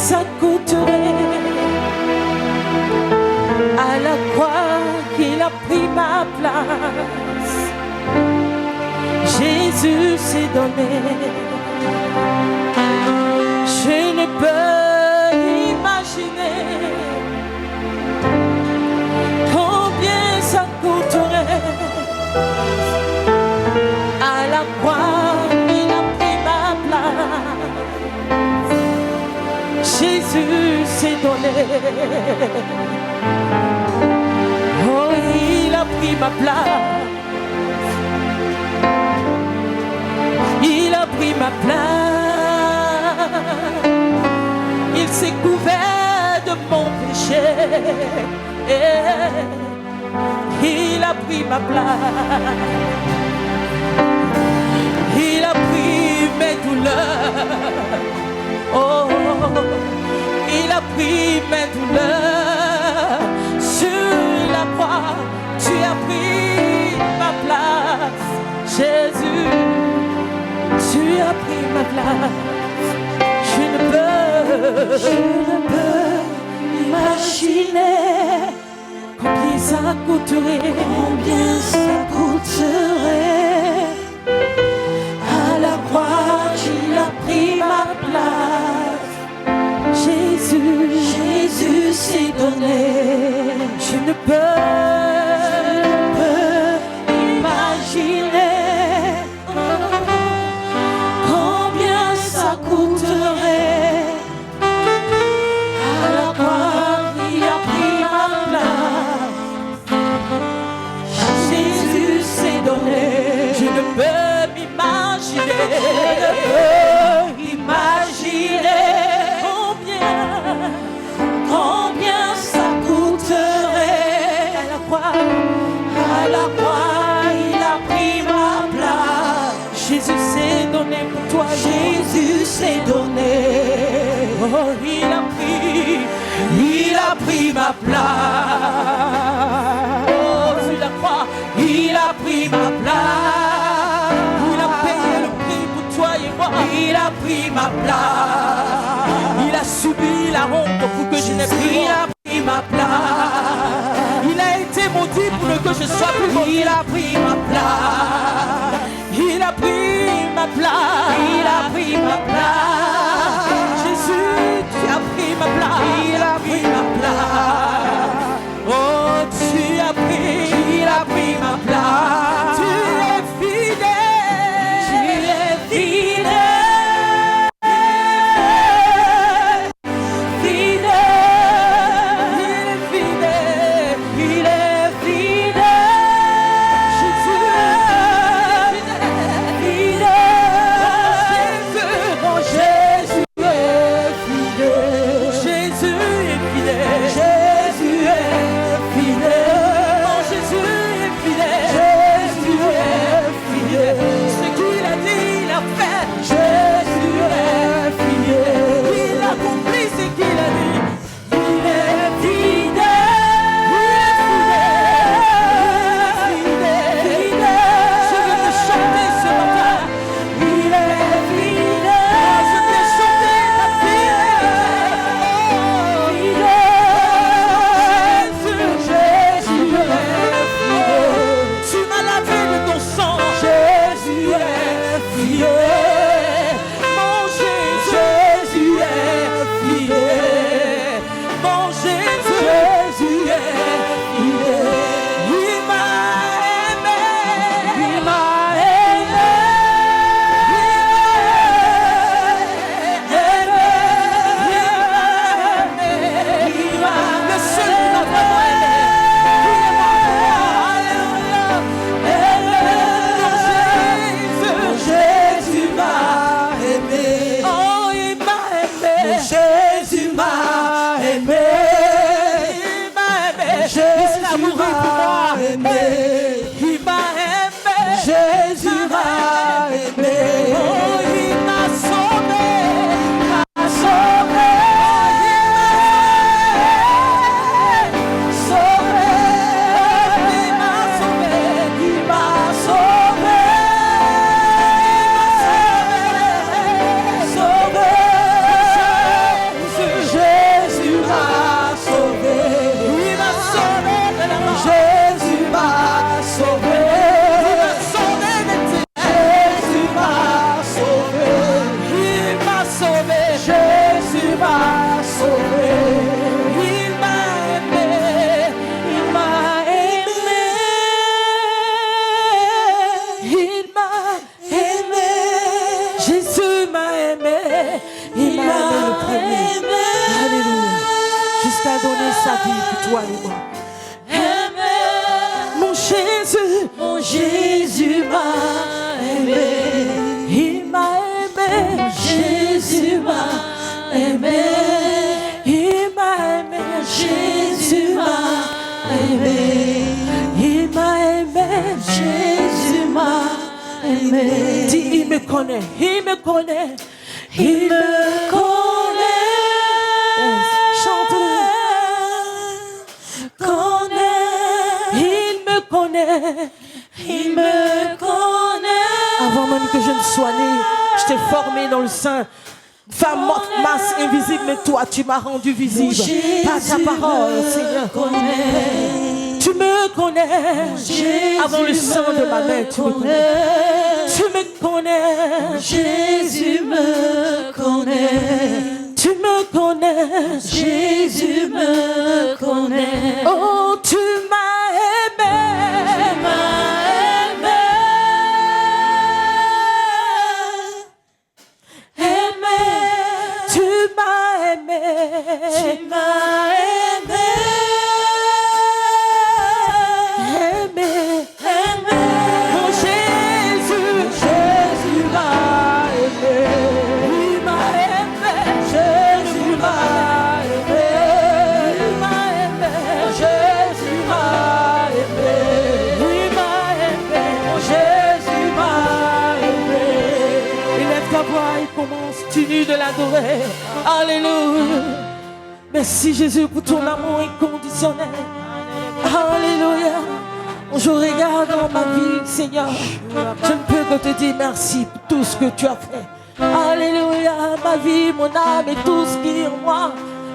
ça coûterait à la croix qu'il a pris ma place. Jésus s'est donné. Je ne peux imaginer combien ça coûterait à la croix qu'il a pris ma place. Jésus s'est donné. Oh, il a pris ma place. Il a pris ma place. Il s'est couvert de mon péché. Il a pris ma place. Il a pris mes douleurs. Oh, il a pris mes douleurs. Sur la croix, tu as pris ma place. Jésus, tu as pris ma place. Je ne peux imaginer combien ça coûterait. Combien ça coûterait à la croix, tu as pris ma place. Jésus s'est donné. Je ne peux imaginer combien ça coûterait à la croix, il a pris ma place. Jésus s'est donné. Je ne peux m'imaginer, combien ça coûterait à la croix. À la croix, il a pris ma place. Jésus s'est donné pour toi. Jésus s'est donné. Oh, il a pris ma place. Oh, sur la croix, il a pris ma place. Il a payé le prix pour toi et moi. Il a pris ma place. Il a subi la honte pour que je n'ai plus. Il a pris ma place. Il a été maudit pour que je sois plus maudit. Il a pris ma place. Il a pris ma place. Il a pris ma place. Jésus, tu as pris ma place. Il a pris ma place. Oh, tu as pris. Il a pris ma place. Tu es fidèle. Tu es fidèle. Fidèle. Il est fidèle. Il est fidèle. Jésus. toi et moi. Mon Jésus m'a aimé. Il m'a aimé. Jésus m'a aimé. Il m'a aimé. Jésus m'a aimé. Il m'a aimé. Jésus m'a aimé. Dis, il me connaît. Il me connaît. Il me connaît. Chante-le. Il me connaît. Il me connaît. Avant même que je ne sois né, je t'ai formé dans le sein. Femme morte, masse invisible, mais toi tu m'as rendu visible. Par ta parole, Seigneur. Tu me connais. Avant le sang de ma mère, tu me connais. Tu me connais. Jésus me connaît. Tu me connais. Jésus me connaît. Oh, tu m'as aimé. Tu m'as aimé. Aimé. Tu m'as aimé. Tu m'as aimé. Aimé. Aimé. Mon Jésus. Jésus m'a aimé. Il m'a aimé. Jésus m'a aimé. Il m'a aimé. Jésus m'a aimé. Il m'a aimé. Jésus m'a aimé. Élève ta voix et commence-tu de l'adorer. Alléluia. Merci Jésus pour ton amour inconditionnel. Alléluia. Je regarde dans ma vie, Seigneur. Je ne peux que te dire merci pour tout ce que tu as fait. Alléluia. Ma vie, mon âme et tout ce qui est en moi.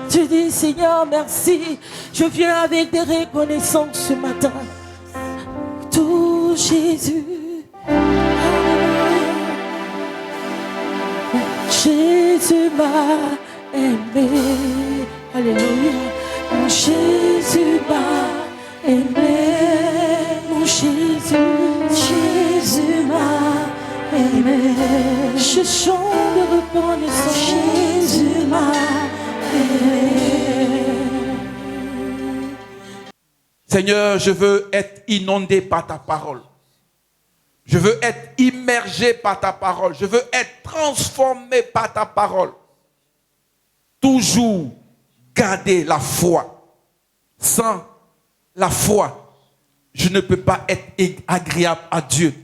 Tu dis, Seigneur, merci. Je viens avec des reconnaissances ce matin. Tout Jésus. Alléluia. Jésus m'a aimé. Alléluia. Mon Jésus m'a aimé. Mon Jésus, Jésus m'a aimé. Je chante de reconnaissance. Jésus m'a aimé. Seigneur, je veux être inondé par ta parole. Je veux être immergé par ta parole. Je veux être transformé par ta parole. Toujours garder la foi. Sans la foi, je ne peux pas être agréable à Dieu.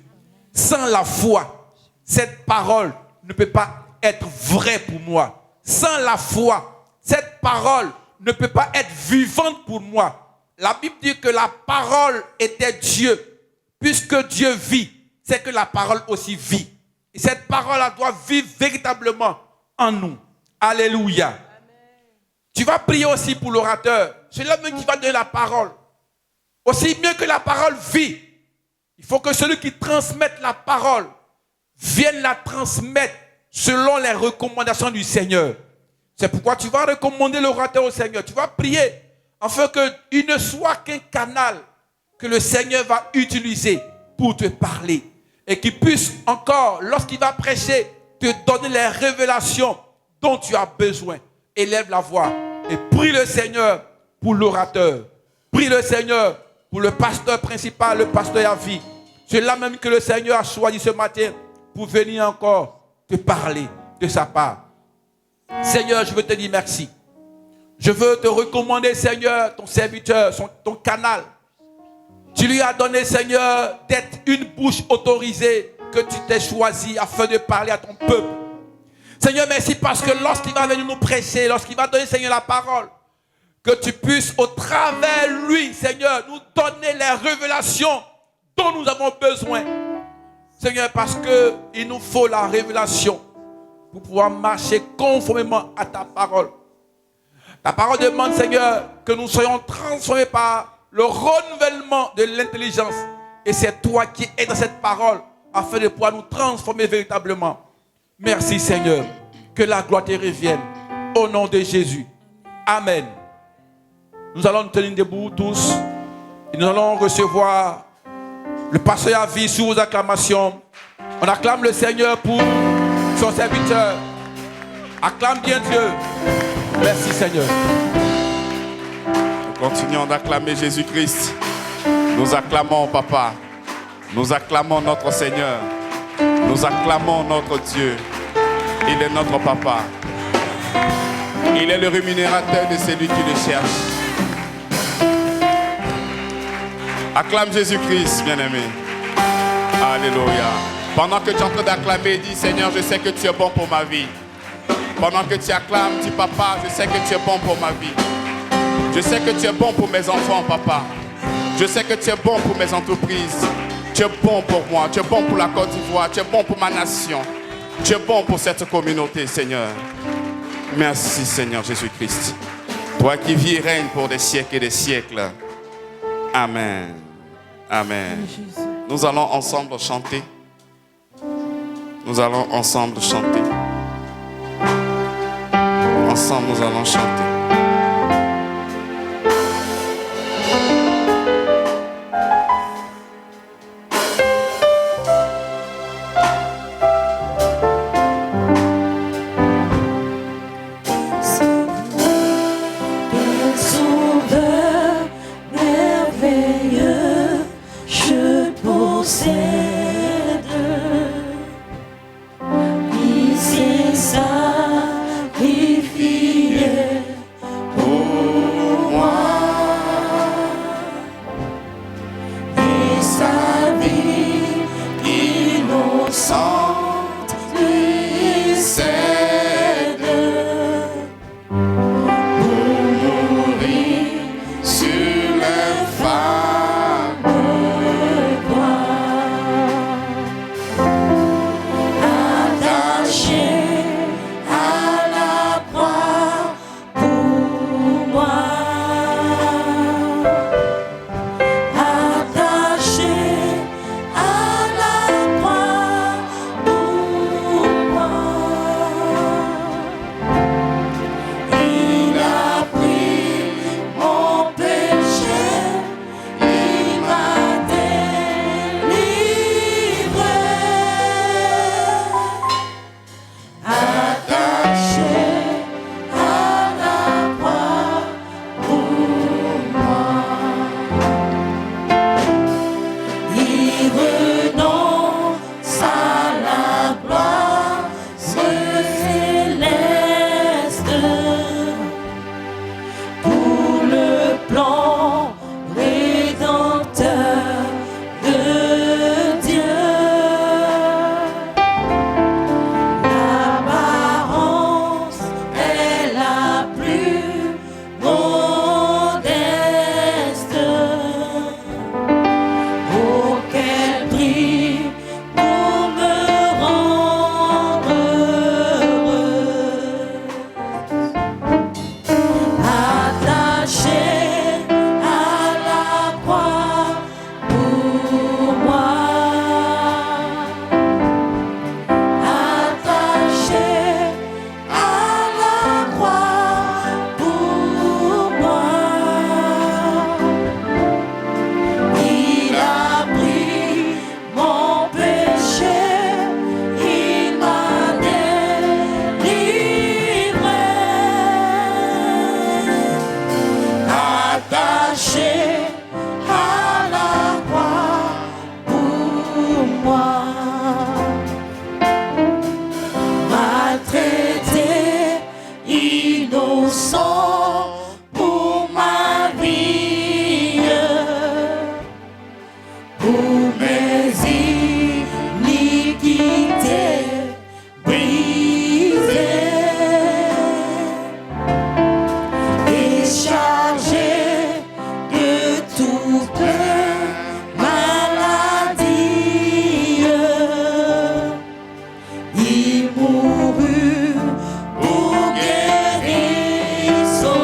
Sans la foi, cette parole ne peut pas être vraie pour moi. Sans la foi, cette parole ne peut pas être vivante pour moi. La Bible dit que la parole était Dieu. Puisque Dieu vit, c'est que la parole aussi vit. Et cette parole doit vivre véritablement en nous. Alléluia. Amen. Tu vas prier aussi pour l'orateur. C'est l'homme qui va donner la parole. Aussi mieux que la parole vit, il faut que celui qui transmette la parole vienne la transmettre selon les recommandations du Seigneur. C'est pourquoi tu vas recommander l'orateur au Seigneur. Tu vas prier afin qu'il ne soit qu'un canal que le Seigneur va utiliser pour te parler. Et qu'il puisse encore, lorsqu'il va prêcher, te donner les révélations dont tu as besoin. Élève la voix et prie le Seigneur pour l'orateur. Prie le Seigneur pour le pasteur principal, le pasteur Yavi. C'est là même que le Seigneur a choisi ce matin pour venir encore te parler de sa part. Seigneur, je veux te dire merci. Je veux te recommander, Seigneur, ton serviteur, ton canal. Tu lui as donné, Seigneur, d'être une bouche autorisée que tu t'es choisi afin de parler à ton peuple. Seigneur, merci parce que lorsqu'il va venir nous prêcher, lorsqu'il va donner, Seigneur, la parole, que tu puisses au travers lui, Seigneur, nous donner les révélations dont nous avons besoin. Seigneur, parce qu'il nous faut la révélation pour pouvoir marcher conformément à ta parole. Ta parole demande, Seigneur, que nous soyons transformés par le renouvellement de l'intelligence. Et c'est toi qui es dans cette parole afin de pouvoir nous transformer véritablement. Merci, Seigneur. Que la gloire te revienne. Au nom de Jésus. Amen. Nous allons nous tenir debout tous. Et nous allons recevoir le pasteur à vie sous vos acclamations. On acclame le Seigneur pour son serviteur. Acclame bien Dieu. Merci, Seigneur. Continuons d'acclamer Jésus-Christ. Nous acclamons Papa. Nous acclamons notre Seigneur. Nous acclamons notre Dieu. Il est notre Papa. Il est le rémunérateur de celui qui le cherche. Acclame Jésus-Christ, bien-aimé. Alléluia. Pendant que tu es en train d'acclamer, dis Seigneur, je sais que tu es bon pour ma vie. Pendant que tu acclames, dis Papa, je sais que tu es bon pour ma vie. Je sais que tu es bon pour mes enfants, Papa. Je sais que tu es bon pour mes entreprises. Tu es bon pour moi. Tu es bon pour la Côte d'Ivoire. Tu es bon pour ma nation. Tu es bon pour cette communauté, Seigneur. Merci, Seigneur Jésus-Christ. Toi qui vis et règnes pour des siècles et des siècles. Amen. Amen. Nous allons ensemble chanter. Nous allons ensemble chanter. Ensemble, nous allons chanter. Il mourut pour guérir son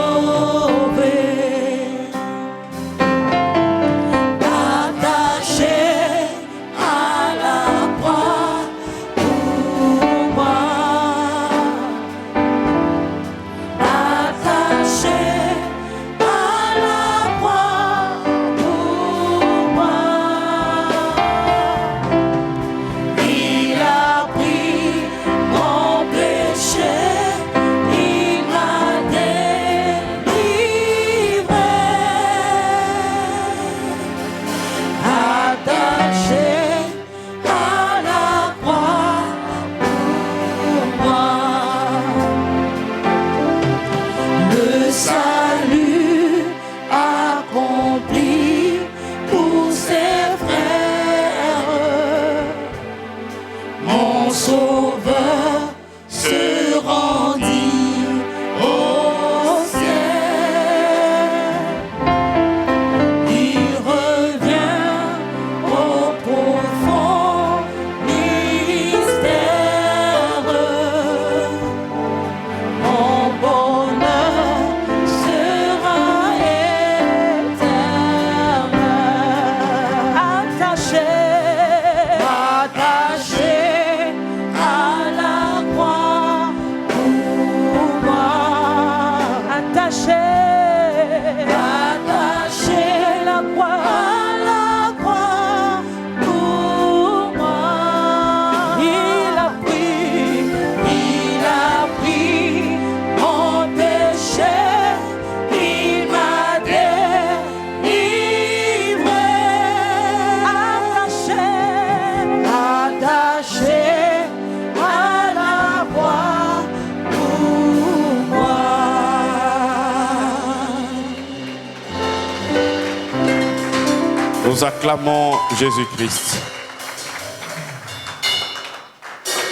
Nous acclamons Jésus-Christ.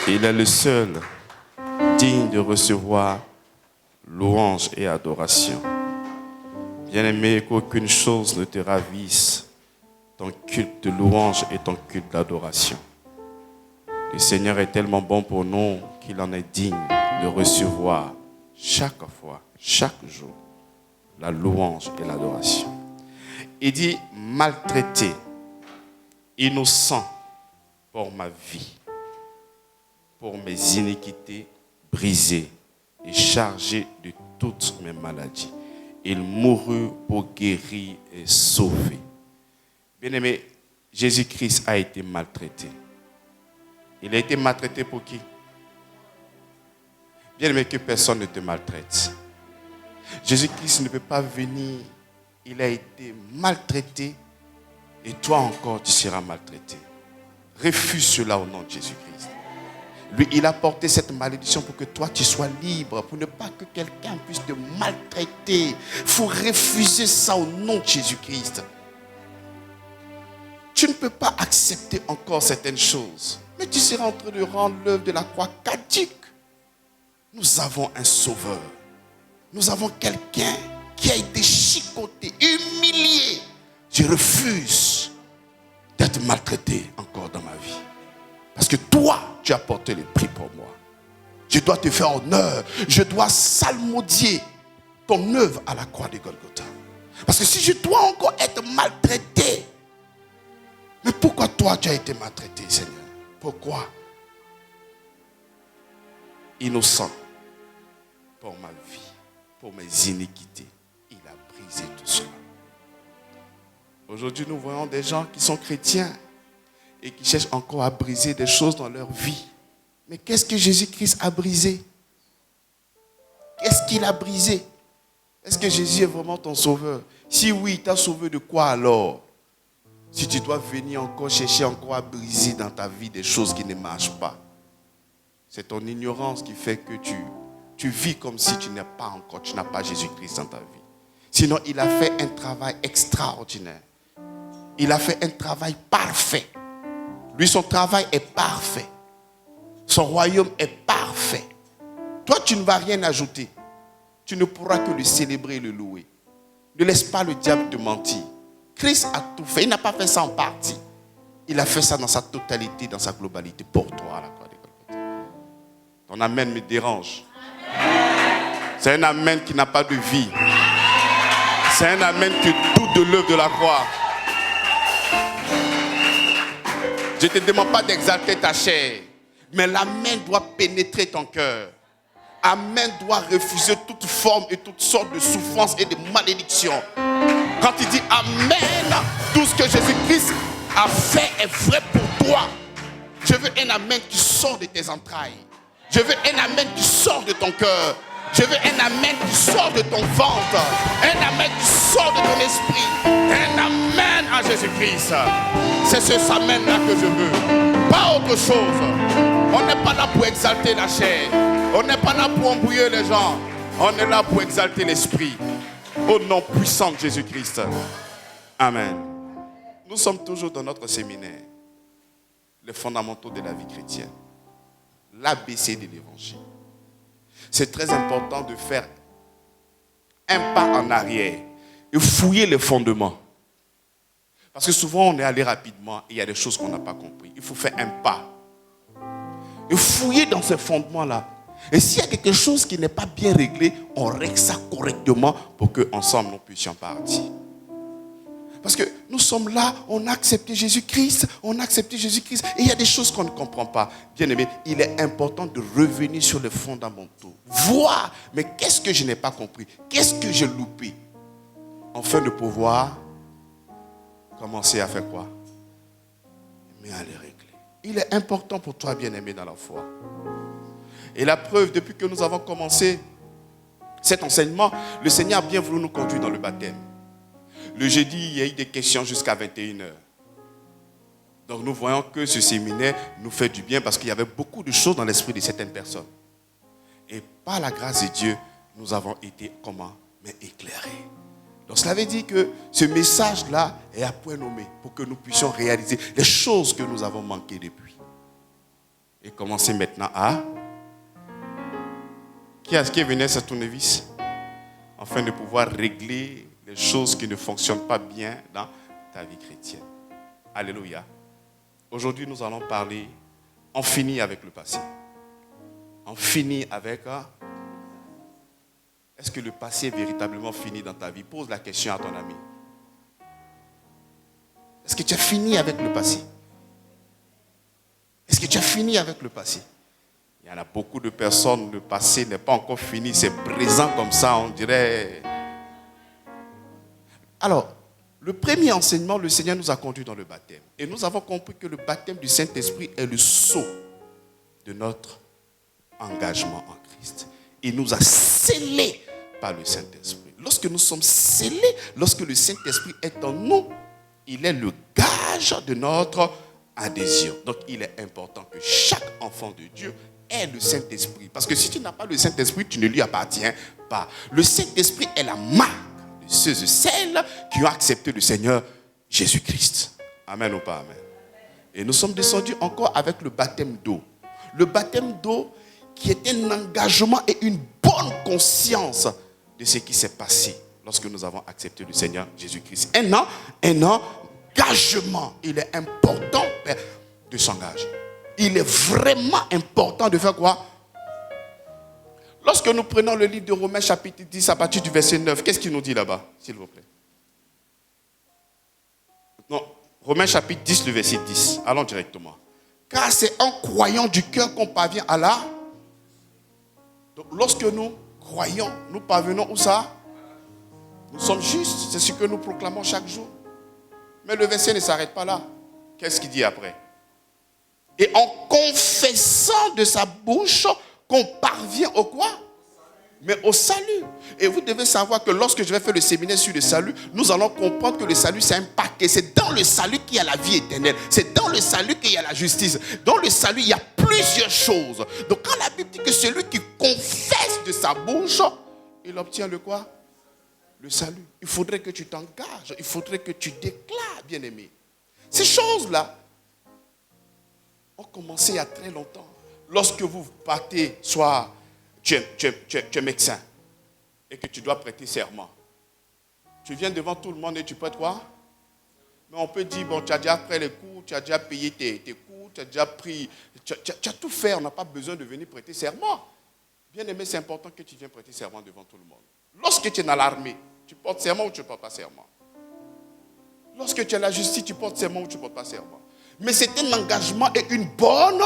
Il est le seul digne de recevoir louange et adoration. Bien-aimé, qu'aucune chose ne te ravisse ton culte de louange et ton culte d'adoration. Le Seigneur est tellement bon pour nous qu'il en est digne de recevoir chaque fois, chaque jour, la louange et l'adoration. Il dit maltraité, innocent pour ma vie, pour mes iniquités brisées et chargé de toutes mes maladies. Il mourut pour guérir et sauver. Bien-aimé, Jésus-Christ a été maltraité. Il a été maltraité pour qui? Bien-aimé, que personne ne te maltraite. Jésus-Christ ne peut pas venir. Il a été maltraité et toi encore tu seras maltraité. Refuse cela au nom de Jésus-Christ. Lui, il a porté cette malédiction pour que toi tu sois libre, pour ne pas que quelqu'un puisse te maltraiter. Il faut refuser ça au nom de Jésus-Christ. Tu ne peux pas accepter encore certaines choses, mais tu seras en train de rendre l'œuvre de la croix caduque. Nous avons un sauveur. Nous avons quelqu'un qui a été chicoté, humilié. Je refuse d'être maltraité encore dans ma vie. Parce que toi, tu as porté le prix pour moi. Je dois te faire honneur. Je dois salmodier ton œuvre à la croix de Golgotha. Parce que si je dois encore être maltraité, mais pourquoi toi tu as été maltraité, Seigneur? Pourquoi? Innocent pour ma vie, pour mes iniquités. Il a brisé tout cela. Aujourd'hui, nous voyons des gens qui sont chrétiens et qui cherchent encore à briser des choses dans leur vie. Mais qu'est-ce que Jésus-Christ a brisé? Qu'est-ce qu'il a brisé? Est-ce que Jésus est vraiment ton sauveur? Si oui, il t'a sauvé de quoi alors? Si tu dois venir encore chercher encore à briser dans ta vie des choses qui ne marchent pas. C'est ton ignorance qui fait que tu vis comme si tu n'as pas Jésus-Christ dans ta vie. Sinon, il a fait un travail extraordinaire. Il a fait un travail parfait. Lui, son travail est parfait. Son royaume est parfait. Toi, tu ne vas rien ajouter. Tu ne pourras que le célébrer et le louer. Ne laisse pas le diable te mentir. Christ a tout fait. Il n'a pas fait ça en partie. Il a fait ça dans sa totalité, dans sa globalité, pour toi à la croix de Golgotha. Ton amen me dérange. C'est un amen qui n'a pas de vie. C'est un amen qui doute de l'œuvre de la croix. Je ne te demande pas d'exalter ta chair, mais l'amen doit pénétrer ton cœur. Amen doit refuser toute forme et toutes sortes de souffrances et de malédictions. Quand il dit amen, tout ce que Jésus-Christ a fait est vrai pour toi. Je veux un amen qui sort de tes entrailles. Je veux un amen qui sort de ton cœur. Je veux un amen qui sort de ton ventre. Un amen qui sort de ton esprit. Un amen à Jésus-Christ. C'est ce amen-là que je veux. Pas autre chose. On n'est pas là pour exalter la chair. On n'est pas là pour embrouiller les gens. On est là pour exalter l'esprit. Au nom puissant de Jésus-Christ. Amen. Nous sommes toujours dans notre séminaire. Les fondamentaux de la vie chrétienne. L'ABC de l'évangile. C'est très important de faire un pas en arrière et fouiller les fondements. Parce que souvent on est allé rapidement et il y a des choses qu'on n'a pas compris. Il faut faire un pas et fouiller dans ces fondements-là. Et s'il y a quelque chose qui n'est pas bien réglé, on règle ça correctement pour qu'ensemble nous puissions partir. Parce que nous sommes là, on a accepté Jésus-Christ, et il y a des choses qu'on ne comprend pas. Bien aimé, il est important de revenir sur les fondamentaux. Voir, mais qu'est-ce que je n'ai pas compris? Qu'est-ce que j'ai loupé? Afin de pouvoir commencer à faire quoi? Mais à les régler. Il est important pour toi, bien aimé, dans la foi. Et la preuve, depuis que nous avons commencé cet enseignement, le Seigneur a bien voulu nous conduire dans le baptême. Le jeudi, il y a eu des questions jusqu'à 21h. Donc nous voyons que ce séminaire nous fait du bien parce qu'il y avait beaucoup de choses dans l'esprit de certaines personnes. Et par la grâce de Dieu, nous avons été comment? Mais éclairés. Donc cela veut dire que ce message-là est à point nommé pour que nous puissions réaliser les choses que nous avons manquées depuis. Et commencer maintenant à... Qui est venu à ce tournevis afin de pouvoir régler les choses qui ne fonctionnent pas bien dans ta vie chrétienne. Alléluia. Aujourd'hui, nous allons parler, on finit avec le passé. On finit avec... Est-ce que le passé est véritablement fini dans ta vie? Pose la question à ton ami. Est-ce que tu as fini avec le passé? Est-ce que tu as fini avec le passé? Il y en a beaucoup de personnes, le passé n'est pas encore fini, c'est présent comme ça, on dirait. Alors, le premier enseignement, le Seigneur nous a conduits dans le baptême. Et nous avons compris que le baptême du Saint-Esprit est le sceau de notre engagement en Christ. Il nous a scellés par le Saint-Esprit. Lorsque nous sommes scellés, lorsque le Saint-Esprit est en nous, il est le gage de notre adhésion. Donc, il est important que chaque enfant de Dieu ait le Saint-Esprit. Parce que si tu n'as pas le Saint-Esprit, tu ne lui appartiens pas. Le Saint-Esprit est la marque de ceux et celles qui ont accepté le Seigneur Jésus-Christ. Amen ou pas amen? Et nous sommes descendus encore avec le baptême d'eau. Le baptême d'eau qui est un engagement et une bonne conscience de ce qui s'est passé lorsque nous avons accepté le Seigneur Jésus-Christ. Un engagement. Il est important de s'engager. Il est vraiment important de faire quoi? Lorsque nous prenons le livre de Romains chapitre 10 à partir du verset 9, qu'est-ce qu'il nous dit là-bas, s'il vous plaît? Non, Romains chapitre 10, le verset 10. Allons directement. Car c'est en croyant du cœur qu'on parvient à la... Donc, lorsque nous croyons, nous parvenons où ça? Nous sommes justes, c'est ce que nous proclamons chaque jour. Mais le verset ne s'arrête pas là. Qu'est-ce qu'il dit après? Et en confessant de sa bouche qu'on parvient au quoi? Mais au salut. Et vous devez savoir que lorsque je vais faire le séminaire sur le salut, nous allons comprendre que le salut c'est un paquet. C'est dans le salut qu'il y a la vie éternelle. C'est dans le salut qu'il y a la justice. Dans le salut, il y a plusieurs choses. Donc quand la Bible dit que celui qui confesse de sa bouche, il obtient le quoi? Le salut. Il faudrait que tu t'engages. Il faudrait que tu déclares, bien-aimé. Ces choses-là ont commencé il y a très longtemps. Lorsque vous partez, soit tu es médecin et que tu dois prêter serment. Tu viens devant tout le monde et tu prêtes quoi? Mais on peut dire, bon, tu as déjà pris les cours, tu as déjà payé tes cours, tu as déjà pris... Tu as tout fait, on n'a pas besoin de venir prêter serment. Bien aimé, c'est important que tu viennes prêter serment devant tout le monde. Lorsque tu es dans l'armée, tu portes serment ou tu ne portes pas serment? Lorsque tu es à la justice, tu portes serment ou tu ne portes pas serment? Mais c'est un engagement et une bonne...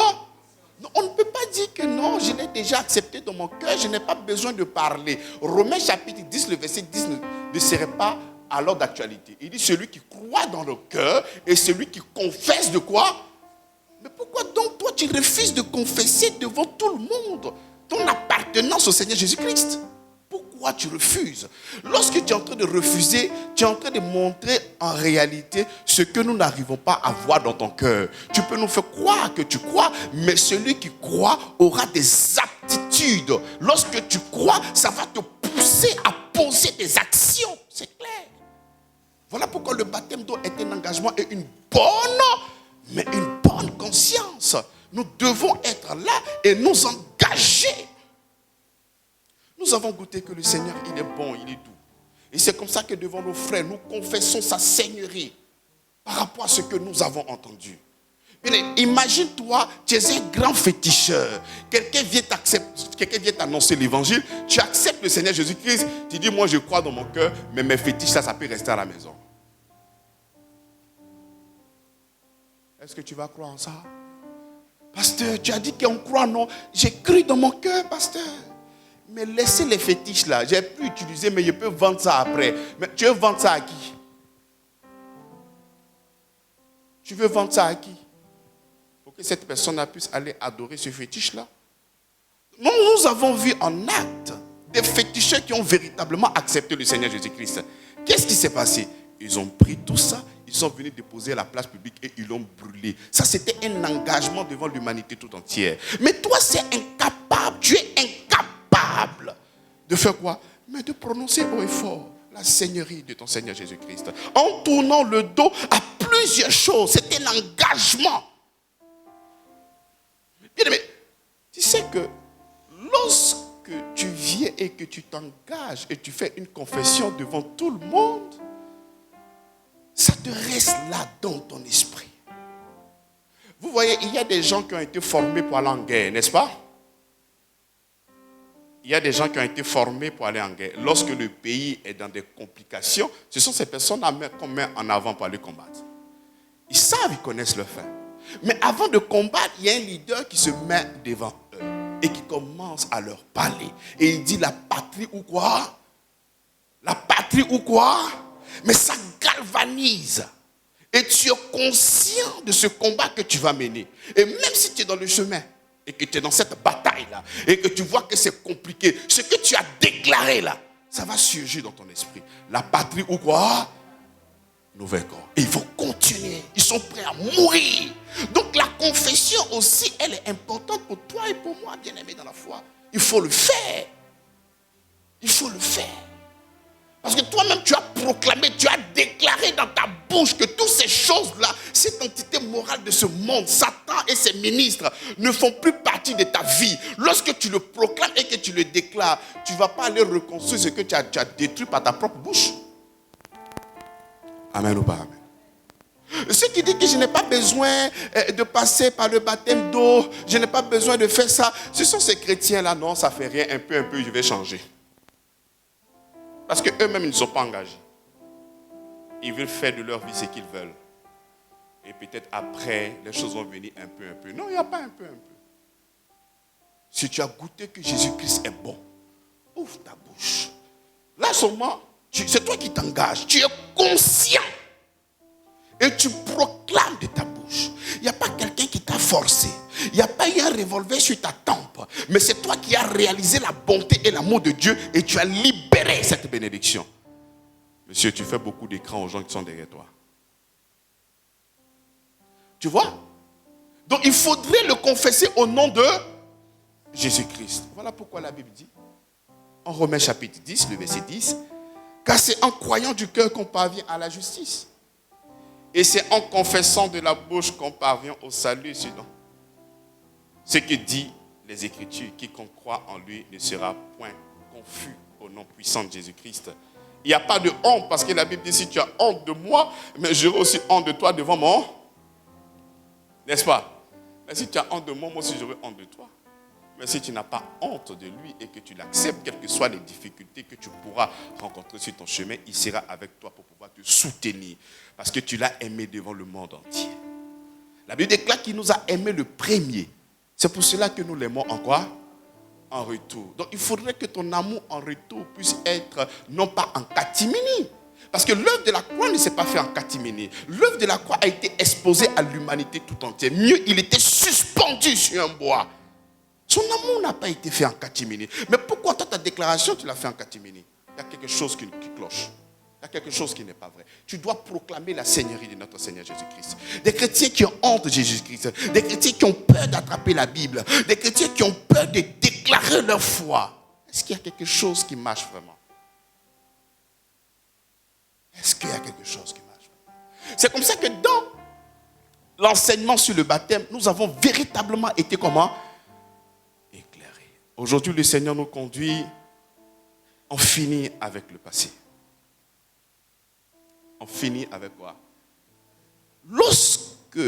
On ne peut pas dire que non, je l'ai déjà accepté dans mon cœur, je n'ai pas besoin de parler. Romains chapitre 10, le verset 10 ne serait pas à l'ordre d'actualité. Il dit celui qui croit dans le cœur et celui qui confesse de quoi? Mais pourquoi donc toi tu refuses de confesser devant tout le monde ton appartenance au Seigneur Jésus-Christ? Pourquoi tu refuses? Lorsque tu es en train de refuser, tu es en train de montrer en réalité ce que nous n'arrivons pas à voir dans ton cœur. Tu peux nous faire croire que tu crois, mais celui qui croit aura des aptitudes. Lorsque tu crois, ça va te pousser à poser des actions. C'est clair. Voilà pourquoi le baptême d'eau est un engagement et une bonne conscience. Nous devons être là et nous engager. Nous avons goûté que le Seigneur, il est bon, il est doux. Et c'est comme ça que devant nos frères, nous confessons sa seigneurie par rapport à ce que nous avons entendu. Imagine-toi, tu es un grand féticheur. Quelqu'un vient t'annoncer l'évangile. Tu acceptes le Seigneur Jésus-Christ. Tu dis, moi je crois dans mon cœur, mais mes fétiches, ça peut rester à la maison. Est-ce que tu vas croire en ça? Pasteur, tu as dit qu'on croit, non? J'ai cru dans mon cœur, pasteur. Mais laissez les fétiches là. J'ai pu utiliser, mais je peux vendre ça après. Mais tu veux vendre ça à qui? Tu veux vendre ça à qui? Pour que cette personne puisse aller adorer ce fétiche-là. Nous avons vu en acte des féticheurs qui ont véritablement accepté le Seigneur Jésus-Christ. Qu'est-ce qui s'est passé? Ils ont pris tout ça, ils sont venus déposer à la place publique et ils l'ont brûlé. Ça, c'était un engagement devant l'humanité tout entière. Mais toi, c'est incapable. Tu es incapable de faire quoi? Mais de prononcer haut et fort. la seigneurie de ton Seigneur Jésus-Christ. En tournant le dos à plusieurs choses. C'était l'engagement. Bien aimé, tu sais que lorsque tu viens et que tu t'engages et tu fais une confession devant tout le monde, ça te reste là dans ton esprit. Vous voyez, il y a des gens qui ont été formés pour aller en guerre, n'est-ce pas? Il y a des gens qui ont été formés pour aller en guerre. Lorsque le pays est dans des complications, ce sont ces personnes qu'on met en avant pour aller combattre. Ils savent, ils connaissent le fait. Mais avant de combattre, il y a un leader qui se met devant eux et qui commence à leur parler. Et il dit la patrie ou quoi? La patrie ou quoi? Mais ça galvanise. Et tu es conscient de ce combat que tu vas mener. Et même si tu es dans le chemin et que tu es dans cette bataille-là et que tu vois que c'est compliqué, ce que tu as déclaré là, ça va surgir dans ton esprit. La patrie ou quoi? Nous vaincrons. Et ils vont continuer. Ils sont prêts à mourir. Donc la confession aussi, elle est importante pour toi et pour moi, bien-aimés dans la foi. Il faut le faire. Il faut le faire. Parce que toi-même, tu as proclamé, tu as déclaré dans ta bouche que toutes ces choses-là, cette entité morale de ce monde, Satan et ses ministres, ne font plus partie de ta vie. Lorsque tu le proclames et que tu le déclares, tu ne vas pas aller reconstruire ce que tu as détruit par ta propre bouche. Amen ou pas amen? Ceux qui disent que je n'ai pas besoin de passer par le baptême d'eau, je n'ai pas besoin de faire ça, ce sont ces chrétiens-là, non, ça ne fait rien, un peu, je vais changer. Parce qu'eux-mêmes, ils ne sont pas engagés. Ils veulent faire de leur vie ce qu'ils veulent. Et peut-être après, les choses vont venir un peu. Non, il n'y a pas un peu. Si tu as goûté que Jésus-Christ est bon, ouvre ta bouche. Là seulement, c'est toi qui t'engages. Tu es conscient. Et tu proclames de ta bouche. Il n'y a pas quelqu'un qui t'a forcé. Il n'y a pas eu un revolver sur ta tempe. Mais c'est toi qui as réalisé la bonté et l'amour de Dieu et tu as libéré cette bénédiction. Monsieur, tu fais beaucoup d'écran aux gens qui sont derrière toi. Tu vois? Donc il faudrait le confesser au nom de Jésus-Christ. Voilà pourquoi la Bible dit, en Romains chapitre 10, le verset 10, car c'est en croyant du cœur qu'on parvient à la justice. Et c'est en confessant de la bouche qu'on parvient au salut, sinon. Ce que dit les Écritures, quiconque croit en lui ne sera point confus au nom puissant de Jésus-Christ. Il n'y a pas de honte, parce que la Bible dit, si tu as honte de moi, mais j'aurai aussi honte de toi devant mon... N'est-ce pas? Mais si tu as honte de moi, moi aussi j'aurai honte de toi. Mais si tu n'as pas honte de lui et que tu l'acceptes, quelles que soient les difficultés que tu pourras rencontrer sur ton chemin, il sera avec toi pour pouvoir te soutenir. Parce que tu l'as aimé devant le monde entier. La Bible déclare qu'il nous a aimé le premier. C'est pour cela que nous l'aimons en quoi? En retour. Donc il faudrait que ton amour en retour puisse être non pas en catimini. Parce que l'œuvre de la croix ne s'est pas faite en catimini. L'œuvre de la croix a été exposée à l'humanité tout entière. Mieux, il était suspendu sur un bois. Son amour n'a pas été fait en catimini. Mais pourquoi toi, ta déclaration, tu l'as fait en catimini? Il y a quelque chose qui cloche. Il y a quelque chose qui n'est pas vrai. Tu dois proclamer la seigneurie de notre Seigneur Jésus-Christ. Des chrétiens qui ont honte de Jésus-Christ. Des chrétiens qui ont peur d'attraper la Bible. Des chrétiens qui ont peur de déclarer leur foi. Est-ce qu'il y a quelque chose qui marche vraiment? Est-ce qu'il y a quelque chose qui marche vraiment? C'est comme ça que dans l'enseignement sur le baptême, nous avons véritablement été comment? Éclairés. Aujourd'hui, le Seigneur nous conduit. On finit avec le passé. On finit avec quoi? Lorsque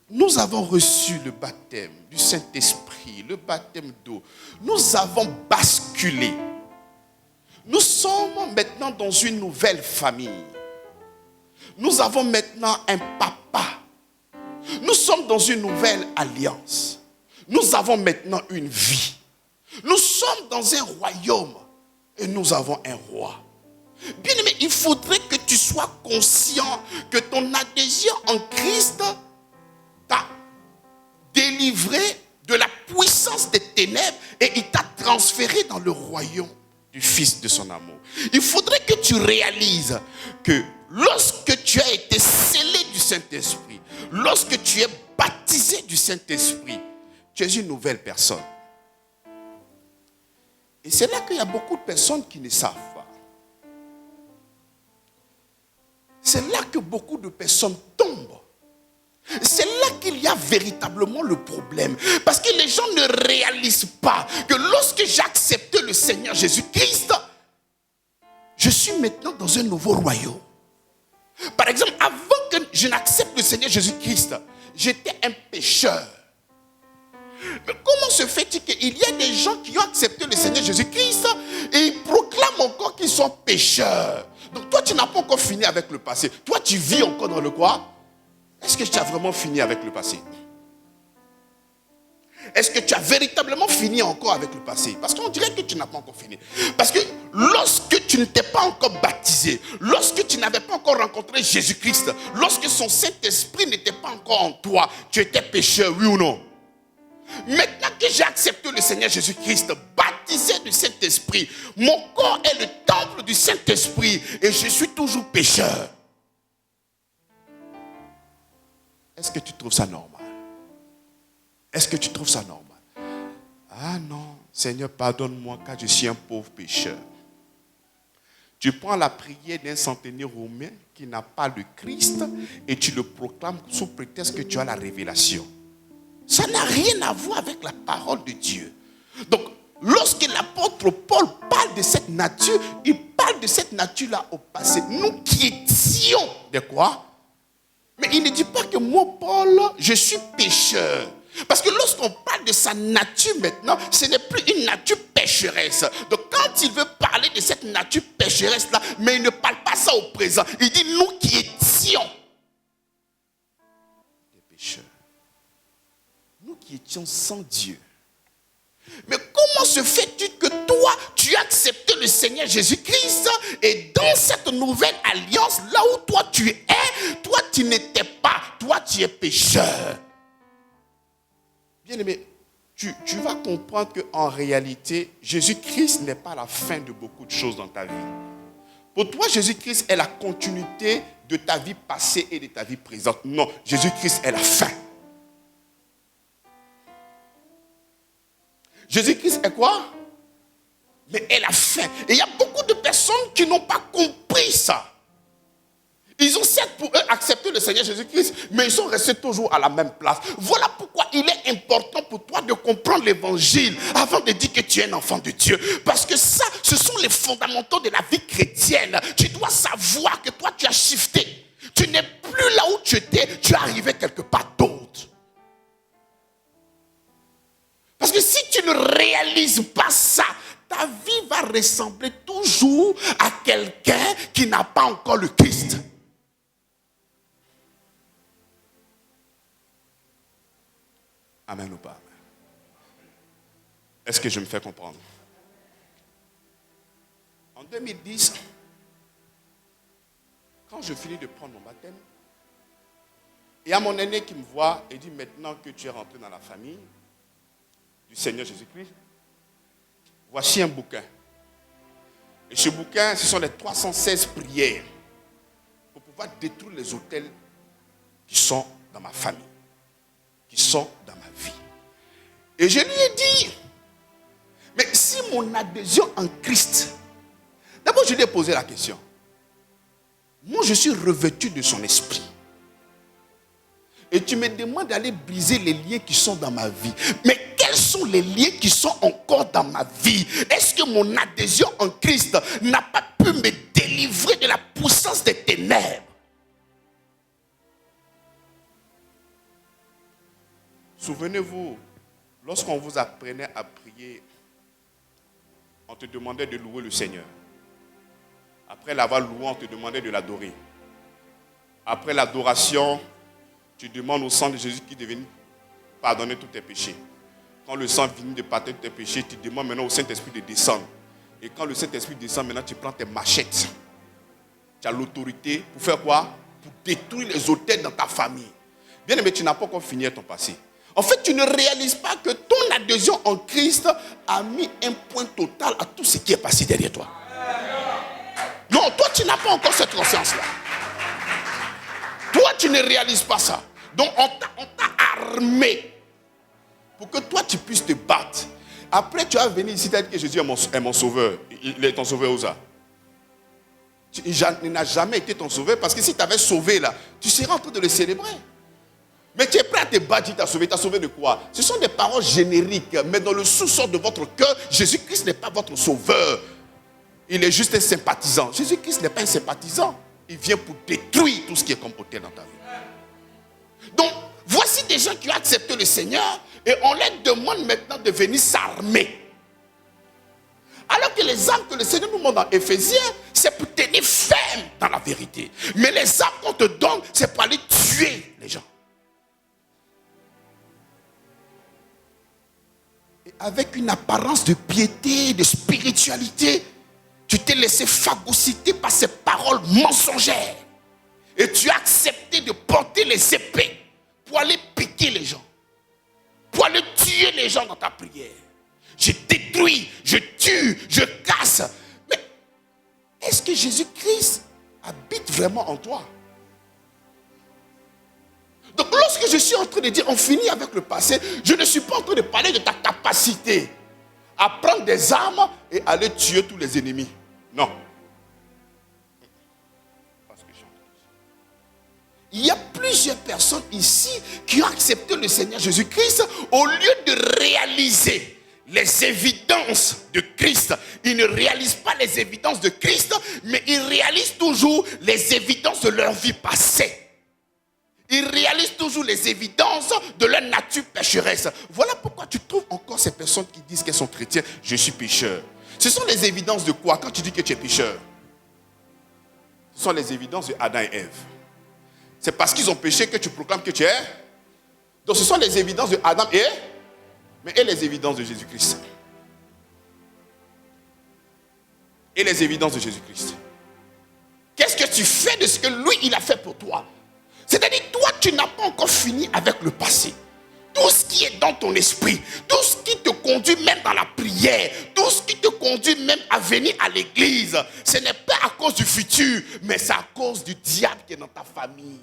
nous avons reçu le baptême du Saint-Esprit, le baptême d'eau, nous avons basculé. Nous sommes maintenant dans une nouvelle famille. Nous avons maintenant un papa. Nous sommes dans une nouvelle alliance. Nous avons maintenant une vie. Nous sommes dans un royaume et nous avons un roi. Bien aimé, il faudrait que tu sois conscient que ton adhésion en Christ t'a délivré de la puissance des ténèbres et il t'a transféré dans le royaume du Fils de son amour. Il faudrait que tu réalises que lorsque tu as été scellé du Saint-Esprit, lorsque tu es baptisé du Saint-Esprit, tu es une nouvelle personne. Et c'est là qu'il y a beaucoup de personnes qui ne savent pas. c'est là que beaucoup de personnes tombent. C'est là qu'il y a véritablement le problème. Parce que les gens ne réalisent pas que lorsque j'ai accepté le Seigneur Jésus-Christ, je suis maintenant dans un nouveau royaume. Par exemple, avant que je n'accepte le Seigneur Jésus-Christ, j'étais un pécheur. Mais comment se fait-il qu'il y a des gens qui ont accepté le Seigneur Jésus-Christ et ils proclament encore qu'ils sont pécheurs? Donc toi, tu n'as pas encore fini avec le passé. Toi, tu vis encore dans le quoi? Est-ce que tu as vraiment fini avec le passé? Est-ce que tu as véritablement fini encore avec le passé? Parce qu'on dirait que tu n'as pas encore fini. Parce que lorsque tu n'étais pas encore baptisé, lorsque tu n'avais pas encore rencontré Jésus-Christ, lorsque son Saint-Esprit n'était pas encore en toi, tu étais pécheur, oui ou non? Maintenant que j'ai accepté le Seigneur Jésus-Christ, baptisé du Saint-Esprit, mon corps est le temple du Saint-Esprit et je suis toujours pécheur. Est-ce que tu trouves ça normal? Est-ce que tu trouves ça normal? Ah non, Seigneur, pardonne-moi car je suis un pauvre pécheur. Tu prends la prière d'un centenier romain qui n'a pas le Christ et tu le proclames sous prétexte que tu as la révélation. Ça n'a rien à voir avec la parole de Dieu. Donc, lorsque l'apôtre Paul parle de cette nature, il parle de cette nature-là au passé. Nous qui étions de quoi? Mais il ne dit pas que moi, Paul, je suis pécheur. Parce que lorsqu'on parle de sa nature maintenant, ce n'est plus une nature pécheresse. Donc quand il veut parler de cette nature pécheresse-là, mais il ne parle pas ça au présent. Il dit nous qui étions des pécheurs. Nous qui étions sans Dieu. Mais comment se fait-il que toi, tu as accepté le Seigneur Jésus-Christ et dans cette nouvelle alliance, là où toi tu es, toi tu n'étais pas, toi tu es pécheur. Bien aimé, tu vas comprendre qu'en réalité, Jésus-Christ n'est pas la fin de beaucoup de choses dans ta vie. Pour toi, Jésus-Christ est la continuité de ta vie passée et de ta vie présente. Non, Jésus-Christ est la fin. Jésus-Christ est quoi? Mais est la fin. Et il y a beaucoup de personnes qui n'ont pas compris ça. Ils ont certes pour eux accepté le Seigneur Jésus-Christ, mais ils sont restés toujours à la même place. Voilà pourquoi il est important pour toi de comprendre l'évangile avant de dire que tu es un enfant de Dieu. Parce que ça, ce sont les fondamentaux de la vie chrétienne. Tu dois savoir que toi, tu as shifté. Tu n'es plus là où tu étais, tu es arrivé quelque part d'autre. Parce que si tu ne réalises pas ça, ta vie va ressembler toujours à quelqu'un qui n'a pas encore le Christ. Amen ou pas? Amen. Est-ce que je me fais comprendre? En 2010, quand je finis de prendre mon baptême, il y a mon aîné qui me voit et dit maintenant que tu es rentré dans la famille du Seigneur Jésus-Christ, voici un bouquin. Et ce bouquin, ce sont les 316 prières pour pouvoir détruire les autels qui sont dans ma famille, qui sont dans ma vie. Et je lui ai dit, mais si mon adhésion en Christ, d'abord je lui ai posé la question. Moi je suis revêtu de son esprit. Et tu me demandes d'aller briser les liens qui sont dans ma vie. Mais quels sont les liens qui sont encore dans ma vie? Est-ce que mon adhésion en Christ n'a pas pu me délivrer de la puissance des ténèbres? Souvenez-vous, lorsqu'on vous apprenait à prier, on te demandait de louer le Seigneur. Après l'avoir loué, on te demandait de l'adorer. Après l'adoration, tu demandes au sang de Jésus qui devait pardonner tous tes péchés. Quand le sang finit de pardonner tous tes péchés, tu demandes maintenant au Saint-Esprit de descendre. Et quand le Saint-Esprit descend, maintenant tu prends tes machettes. Tu as l'autorité pour faire quoi? Pour détruire les autels dans ta famille. Bien aimé, tu n'as pas encore fini ton passé. En fait, tu ne réalises pas que ton adhésion en Christ a mis un point total à tout ce qui est passé derrière toi. Non, toi, tu n'as pas encore cette conscience-là. Toi, tu ne réalises pas ça. Donc, on t'a armé pour que toi, tu puisses te battre. Après, tu vas venir ici, tu as dit que Jésus est mon sauveur. Il est ton sauveur où ça? il n'a jamais été ton sauveur, parce que si tu avais sauvé là, tu serais en train de le célébrer. Mais tu es prêt à te battre, tu t'as sauvé de quoi? Ce sont des paroles génériques, mais dans le sous-sol de votre cœur, Jésus-Christ n'est pas votre sauveur. Il est juste un sympathisant. Jésus-Christ n'est pas un sympathisant. Il vient pour détruire tout ce qui est comme autel dans ta vie. Donc, voici des gens qui ont accepté le Seigneur et on leur demande maintenant de venir s'armer. Alors que les armes que le Seigneur nous montre dans Éphésiens, c'est pour tenir ferme dans la vérité. Mais les armes qu'on te donne, c'est pour aller tuer les gens. Et avec une apparence de piété, de spiritualité, tu t'es laissé phagocyter par ces paroles mensongères. Et tu as accepté de porter les épées pour aller piquer les gens. Pour aller tuer les gens dans ta prière. Je détruis, je tue, je casse. Mais est-ce que Jésus-Christ habite vraiment en toi? Donc lorsque je suis en train de dire on finit avec le passé, je ne suis pas en train de parler de ta capacité à prendre des armes et aller tuer tous les ennemis. Non. Il y a plusieurs personnes ici qui ont accepté le Seigneur Jésus-Christ au lieu de réaliser les évidences de Christ. Ils ne réalisent pas les évidences de Christ, mais ils réalisent toujours les évidences de leur vie passée. Ils réalisent toujours les évidences de leur nature pécheresse. Voilà pourquoi tu trouves encore ces personnes qui disent qu'elles sont chrétiennes. Je suis pécheur. Ce sont les évidences de quoi quand tu dis que tu es pécheur? Ce sont les évidences de Adam et Ève. C'est parce qu'ils ont péché que tu proclames que tu es. Donc ce sont les évidences de Adam et Ève, mais les évidences de Jésus-Christ. Et les évidences de Jésus-Christ. Qu'est-ce que tu fais de ce que lui, il a fait pour toi? C'est-à-dire, toi, tu n'as pas encore fini avec le passé. Tout ce qui est dans ton esprit, tout ce qui te conduit même dans la prière, tout ce qui te conduit même à venir à l'église, ce n'est pas à cause du futur, mais c'est à cause du diable qui est dans ta famille.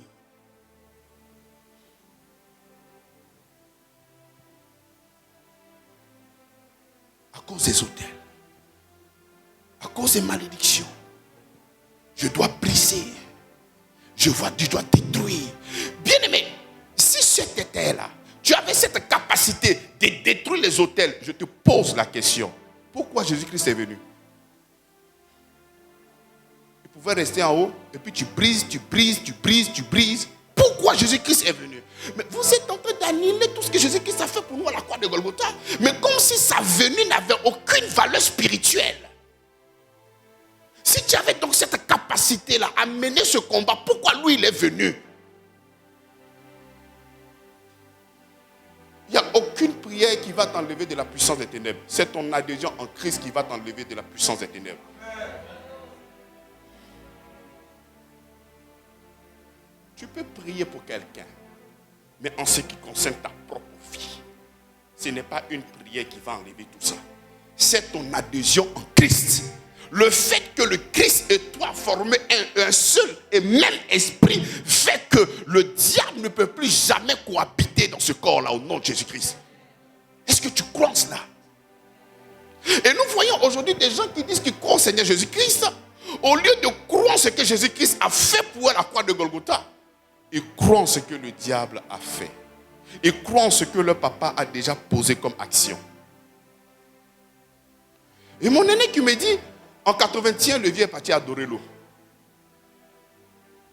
À cause des autels, à cause des malédictions. Je dois briser. Je dois détruire. Bien-aimé, si cet état-là, tu avais cette capacité de détruire les autels, je te pose la question. Pourquoi Jésus-Christ est venu? Il pouvait rester en haut, et puis tu brises. Pourquoi Jésus-Christ est venu? Mais vous êtes en train d'annuler tout ce que Jésus-Christ a fait pour nous à la croix de Golgotha. Mais comme si sa venue n'avait aucune valeur spirituelle. Si tu avais donc cette capacité-là à mener ce combat, pourquoi lui il est venu? Il n'y a aucune prière qui va t'enlever de la puissance des ténèbres. C'est ton adhésion en Christ qui va t'enlever de la puissance des ténèbres. Tu peux prier pour quelqu'un, mais en ce qui concerne ta propre vie, ce n'est pas une prière qui va enlever tout ça. C'est ton adhésion en Christ. Le fait que le Christ et toi formez un seul et même esprit fait que le diable ne peut plus jamais cohabiter dans ce corps-là au nom de Jésus-Christ. Est-ce que tu crois en cela? Et nous voyons aujourd'hui des gens qui disent qu'ils croient au Seigneur Jésus-Christ. Au lieu de croire en ce que Jésus-Christ a fait pour eux à la croix de Golgotha, ils croient en ce que le diable a fait. Ils croient en ce que leur papa a déjà posé comme action. Et mon aîné qui me dit, en 81, le vieux est parti adorer l'eau.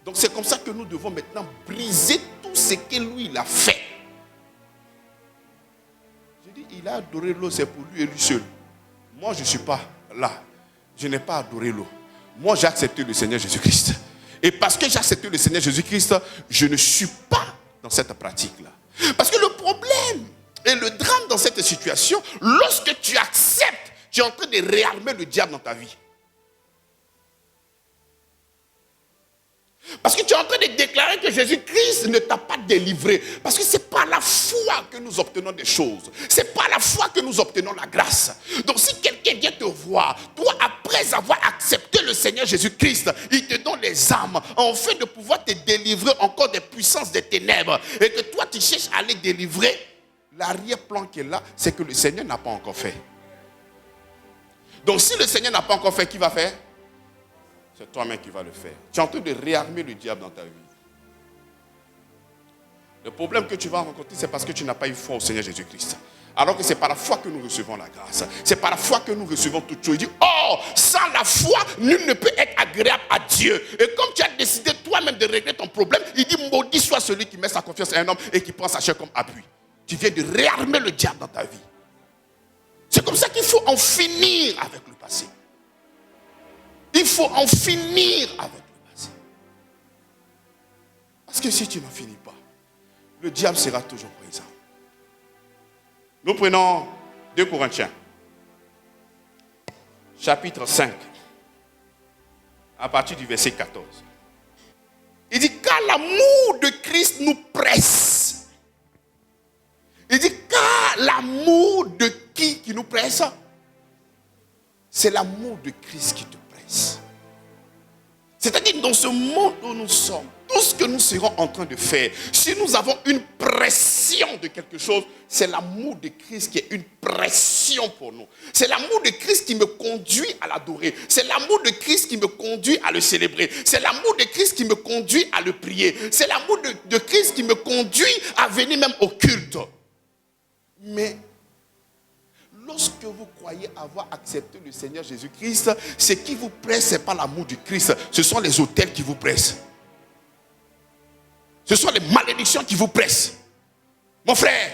Donc c'est comme ça que nous devons maintenant briser tout ce que lui il a fait. Je dis, il a adoré l'eau, c'est pour lui et lui seul. Moi je ne suis pas là. Je n'ai pas adoré l'eau. Moi j'ai accepté le Seigneur Jésus-Christ. Et parce que j'ai accepté le Seigneur Jésus-Christ, je ne suis pas dans cette pratique-là. Parce que le problème et le drame dans cette situation, lorsque tu acceptes, tu es en train de réarmer le diable dans ta vie. Parce que tu es en train de déclarer que Jésus-Christ ne t'a pas délivré. Parce que c'est par la foi que nous obtenons des choses. C'est par la foi que nous obtenons la grâce. Donc si quelqu'un vient te voir, toi après avoir accepté le Seigneur Jésus-Christ, il te donne les armes afin de pouvoir te délivrer encore des puissances des ténèbres. Et que toi tu cherches à les délivrer, l'arrière-plan qui est là, c'est que le Seigneur n'a pas encore fait. Donc si le Seigneur n'a pas encore fait, qui va faire? C'est toi-même qui vas le faire. Tu es en train de réarmer le diable dans ta vie. Le problème que tu vas rencontrer, c'est parce que tu n'as pas eu foi au Seigneur Jésus-Christ. Alors que c'est par la foi que nous recevons la grâce. C'est par la foi que nous recevons toutes choses. Il dit, oh, sans la foi, nul ne peut être agréable à Dieu. Et comme tu as décidé toi-même de régler ton problème, il dit, maudit soit celui qui met sa confiance en un homme et qui prend sa chair comme appui. Tu viens de réarmer le diable dans ta vie. C'est comme ça qu'il faut en finir avec le passé. Il faut en finir avec le passé. Parce que si tu n'en finis pas, le diable sera toujours présent. Nous prenons 2 Corinthiens, chapitre 5, à partir du verset 14. Il dit, car l'amour de Christ nous presse. Il dit, car l'amour de qui nous presse? C'est l'amour de Christ qui te presse. C'est-à-dire, dans ce monde où nous sommes, tout ce que nous serons en train de faire, si nous avons une pression de quelque chose, c'est l'amour de Christ qui est une pression pour nous. C'est l'amour de Christ qui me conduit à l'adorer. C'est l'amour de Christ qui me conduit à le célébrer. C'est l'amour de Christ qui me conduit à le prier. C'est l'amour de Christ qui me conduit à venir même au culte. Mais lorsque vous croyez avoir accepté le Seigneur Jésus-Christ, ce qui vous presse, ce n'est pas l'amour du Christ. Ce sont les autels qui vous pressent. Ce sont les malédictions qui vous pressent. Mon frère,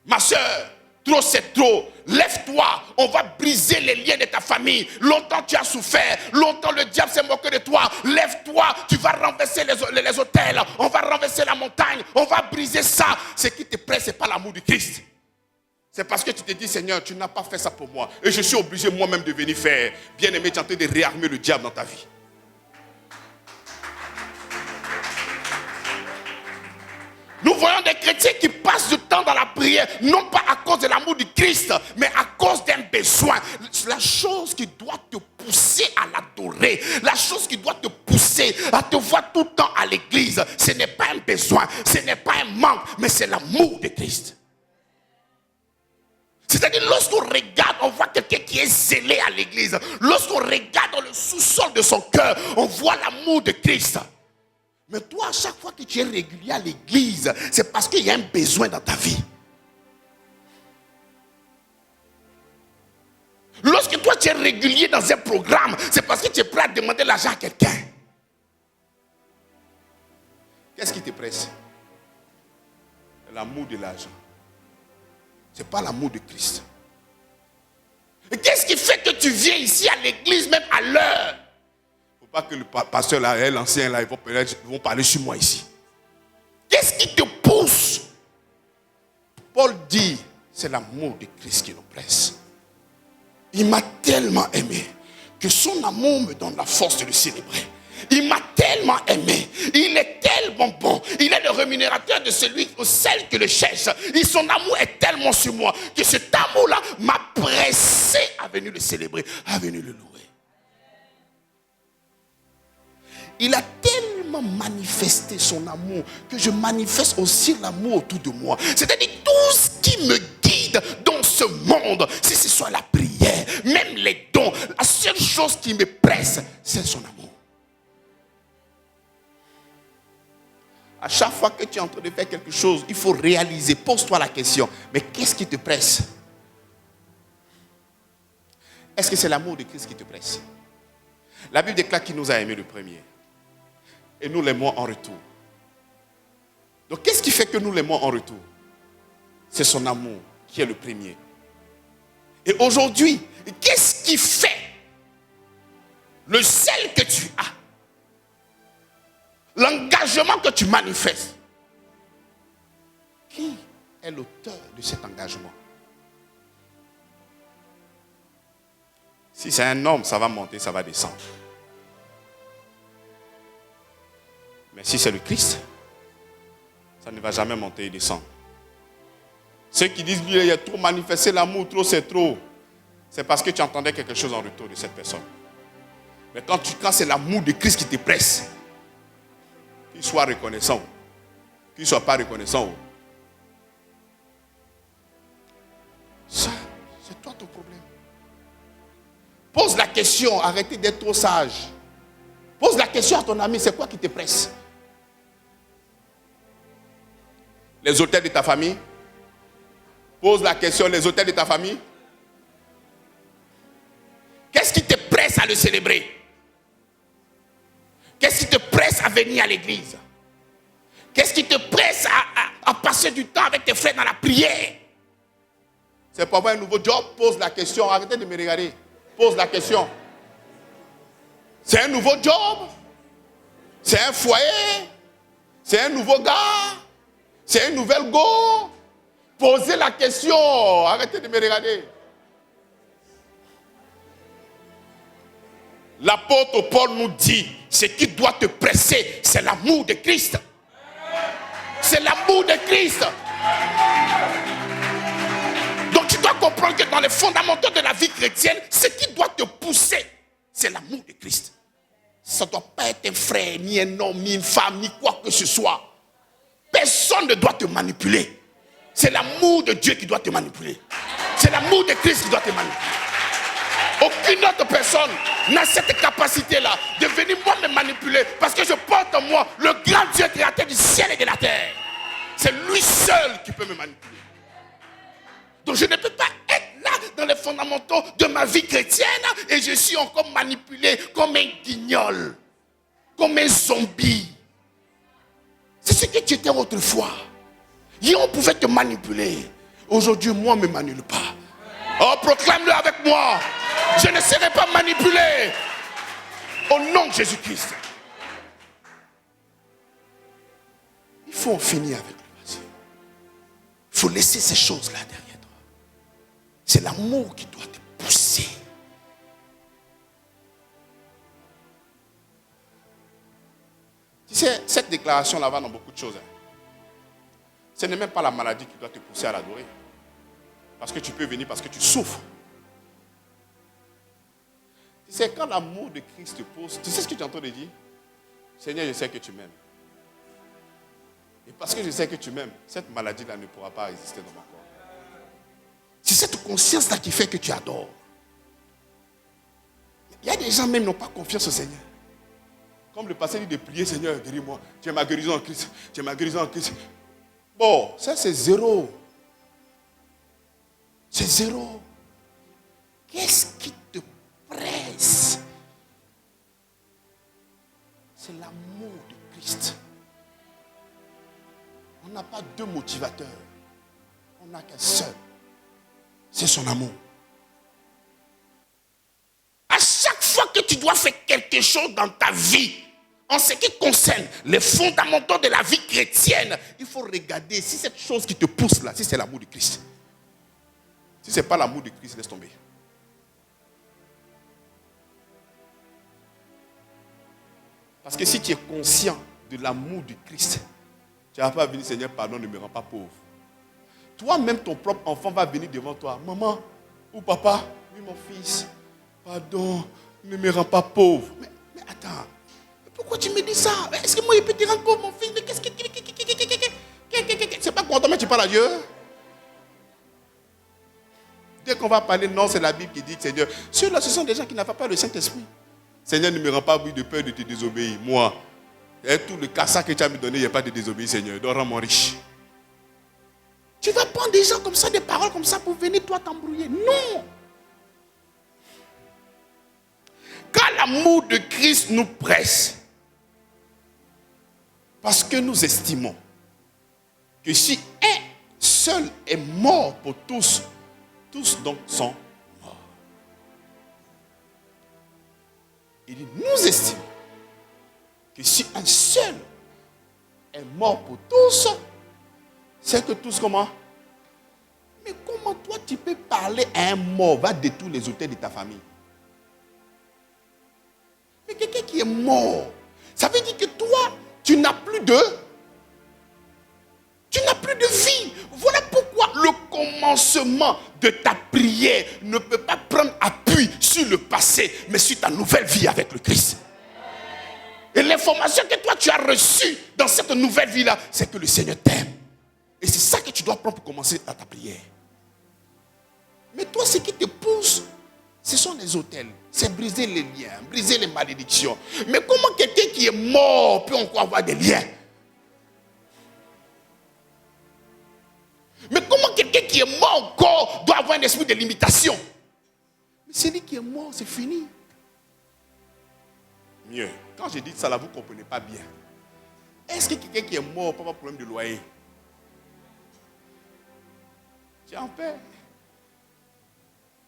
ma soeur, trop c'est trop. Lève-toi, on va briser les liens de ta famille. Longtemps tu as souffert, longtemps le diable s'est moqué de toi. Lève-toi, tu vas renverser les autels, on va renverser la montagne, on va briser ça. Ce qui te presse, ce n'est pas l'amour du Christ. C'est parce que tu te dis, Seigneur, tu n'as pas fait ça pour moi. Et je suis obligé moi-même de venir faire. Bien-aimé, tu es en train de réarmer le diable dans ta vie. Nous voyons des chrétiens qui passent du temps dans la prière, non pas à cause de l'amour du Christ, mais à cause d'un besoin. La chose qui doit te pousser à l'adorer, la chose qui doit te pousser à te voir tout le temps à l'église, ce n'est pas un besoin, ce n'est pas un manque, mais c'est l'amour de Christ. C'est-à-dire, lorsqu'on regarde, on voit quelqu'un qui est zélé à l'église. Lorsqu'on regarde dans le sous-sol de son cœur, on voit l'amour de Christ. Mais toi, à chaque fois que tu es régulier à l'église, c'est parce qu'il y a un besoin dans ta vie. Lorsque toi, tu es régulier dans un programme, c'est parce que tu es prêt à demander l'argent à quelqu'un. Qu'est-ce qui te presse? L'amour de l'argent. Ce n'est pas l'amour de Christ. Et qu'est-ce qui fait que tu viens ici à l'église, même à l'heure? Il ne faut pas que le pasteur là, l'ancien là, ils vont parler sur moi ici. Qu'est-ce qui te pousse? Paul dit, c'est l'amour de Christ qui nous presse. Il m'a tellement aimé que son amour me donne la force de le célébrer. Il m'a tellement aimé. Il est tellement bon. Il est le rémunérateur de celui ou celle qui le cherche. Et son amour est tellement sur moi que cet amour-là m'a pressé à venir le célébrer, à venir le louer. Il a tellement manifesté son amour que je manifeste aussi l'amour autour de moi. C'est-à-dire tout ce qui me guide dans ce monde, si ce soit la prière, même les dons, la seule chose qui me presse, c'est son amour. À chaque fois que tu es en train de faire quelque chose, il faut réaliser, pose-toi la question, mais qu'est-ce qui te presse? Est-ce que c'est l'amour de Christ qui te presse? La Bible déclare qu'il nous a aimés le premier. Et nous l'aimons en retour. Donc qu'est-ce qui fait que nous l'aimons en retour? C'est son amour qui est le premier. Et aujourd'hui, qu'est-ce qui fait le zèle que tu as? L'engagement que tu manifestes. Qui est l'auteur de cet engagement? Si c'est un homme, ça va monter, ça va descendre. Mais si c'est le Christ, ça ne va jamais monter et descendre. Ceux qui disent, il y a trop manifesté l'amour, trop c'est trop. C'est parce que tu entendais quelque chose en retour de cette personne. Mais quand c'est l'amour de Christ qui te presse, qu'il soit reconnaissant, qu'il ne soit pas reconnaissant. Ça, c'est toi ton problème. Pose la question, arrêtez d'être trop sage. Pose la question à ton ami, c'est quoi qui te presse? Les hôtels de ta famille? Pose la question, les hôtels de ta famille? Qu'est-ce qui te presse à le célébrer? Qu'est-ce qui te presse à venir à l'église? Qu'est-ce qui te presse à passer du temps avec tes frères dans la prière? C'est pour avoir un nouveau job? Pose la question. Arrêtez de me regarder. Pose la question. C'est un nouveau job? C'est un foyer? C'est un nouveau gars? C'est une nouvelle go? Posez la question. Arrêtez de me regarder. L'apôtre Paul nous dit, ce qui doit te presser, c'est l'amour de Christ. C'est l'amour de Christ. Donc tu dois comprendre que dans les fondamentaux de la vie chrétienne, ce qui doit te pousser, c'est l'amour de Christ. Ça ne doit pas être un frère, ni un homme, ni une femme, ni quoi que ce soit. Personne ne doit te manipuler. C'est l'amour de Dieu qui doit te manipuler. C'est l'amour de Christ qui doit te manipuler. Aucune autre personne n'a cette capacité-là de venir moi me manipuler parce que je porte en moi le grand Dieu créateur du ciel et de la terre. C'est lui seul qui peut me manipuler. Donc je ne peux pas être là dans les fondamentaux de ma vie chrétienne et je suis encore manipulé comme un guignol, comme un zombie. C'est ce que tu étais autrefois. Hier on pouvait te manipuler. Aujourd'hui moi on ne me manipule pas. Oh, proclame-le avec moi. Je ne serai pas manipulé. Au nom de Jésus-Christ. Il faut en finir avec le passé. Il faut laisser ces choses-là derrière toi. C'est l'amour qui doit te pousser. Tu sais, cette déclaration-là va dans beaucoup de choses. Ce n'est même pas la maladie qui doit te pousser à l'adorer. Parce que tu peux venir parce que tu souffres. Tu sais, quand l'amour de Christ te pousse, tu sais ce que tu es en train de dire? Seigneur, je sais que tu m'aimes. Et parce que je sais que tu m'aimes, cette maladie-là ne pourra pas exister dans mon corps. C'est cette conscience-là qui fait que tu adores. Il y a des gens même qui n'ont pas confiance au Seigneur. Comme le passé dit de prier, Seigneur, guéris-moi. Tu es ma guérison en Christ. Tu es ma guérison en Christ. Bon, ça c'est zéro. C'est zéro. Qu'est-ce qui te presse? C'est l'amour de Christ. On n'a pas deux motivateurs. On n'a qu'un seul. C'est son amour. À chaque fois que tu dois faire quelque chose dans ta vie, en ce qui concerne les fondamentaux de la vie chrétienne, il faut regarder si cette chose qui te pousse là, si c'est l'amour de Christ. Si ce n'est pas l'amour de Christ, laisse tomber. Parce que si tu es conscient de l'amour de Christ, tu ne vas pas venir, Seigneur, pardon, ne me rends pas pauvre. Toi-même, ton propre enfant va venir devant toi. Maman ou papa, oui mon fils, pardon, ne me rends pas pauvre. Mais attends, pourquoi tu me dis ça? Est-ce que moi, je peux te rendre pauvre, mon fils? Mais qu'est-ce que... C'est pas quand tu parles à Dieu. Dès qu'on va parler, non, c'est la Bible qui dit, Seigneur, ceux-là, ce sont des gens qui n'ont pas le Saint-Esprit. Seigneur, ne me rends pas de peur de te désobéir. Moi, et tout le cassage que tu as me donné, il n'y a pas de désobéir, Seigneur. Donc, rends-moi riche. Tu vas prendre des gens comme ça, des paroles comme ça pour venir toi t'embrouiller. Non. Quand l'amour de Christ nous presse, parce que nous estimons que si un seul est mort pour tous, tous donc sont morts. Il dit, nous estimons que si un seul est mort pour tous, c'est que tous comment? Mais comment toi tu peux parler à un mort, va détruire les hôtels de ta famille? Mais quelqu'un qui est mort, ça veut dire que toi, tu n'as plus de vie. Voilà pourquoi le commencement de ta prière ne peut pas prendre appui sur le passé, mais sur ta nouvelle vie avec le Christ. Et l'information que toi tu as reçue dans cette nouvelle vie-là, c'est que le Seigneur t'aime. Et c'est ça que tu dois prendre pour commencer à ta prière. Mais toi, ce qui te pousse, Ce sont les autels. C'est briser les liens, briser les malédictions. Mais comment quelqu'un qui est mort peut encore avoir des liens? Mais comment quelqu'un qui est mort encore doit avoir un esprit de limitation? Mais celui qui est mort, c'est fini. Mieux. Quand je dis ça là, vous ne comprenez pas bien. Est-ce que quelqu'un qui est mort n'a pas de problème de loyer? Tu es en paix.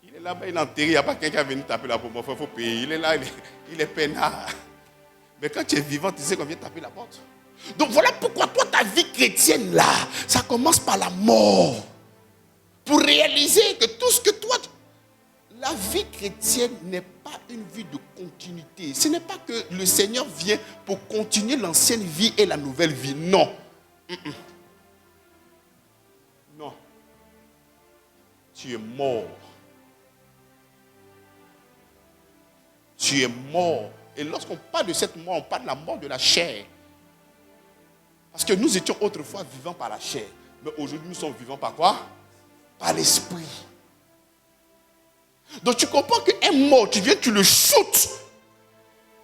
Il est là-bas, il est enterré. Il n'y a pas quelqu'un qui est venu taper la porte. Il faut payer. Il est là, il est peinard. Mais quand tu es vivant, tu sais qu'on vient taper la porte. Donc voilà pourquoi toi, ta vie chrétienne là, ça commence par la mort. Pour réaliser que tout ce que toi... La vie chrétienne n'est pas une vie de continuité. Ce n'est pas que le Seigneur vient pour continuer l'ancienne vie et la nouvelle vie. Non. Non. Tu es mort. Tu es mort. Et lorsqu'on parle de cette mort, on parle de la mort de la chair. Parce que nous étions autrefois vivants par la chair. Mais aujourd'hui, nous sommes vivants par quoi? Par l'esprit. Donc tu comprends qu'un mort, tu viens, tu le shootes.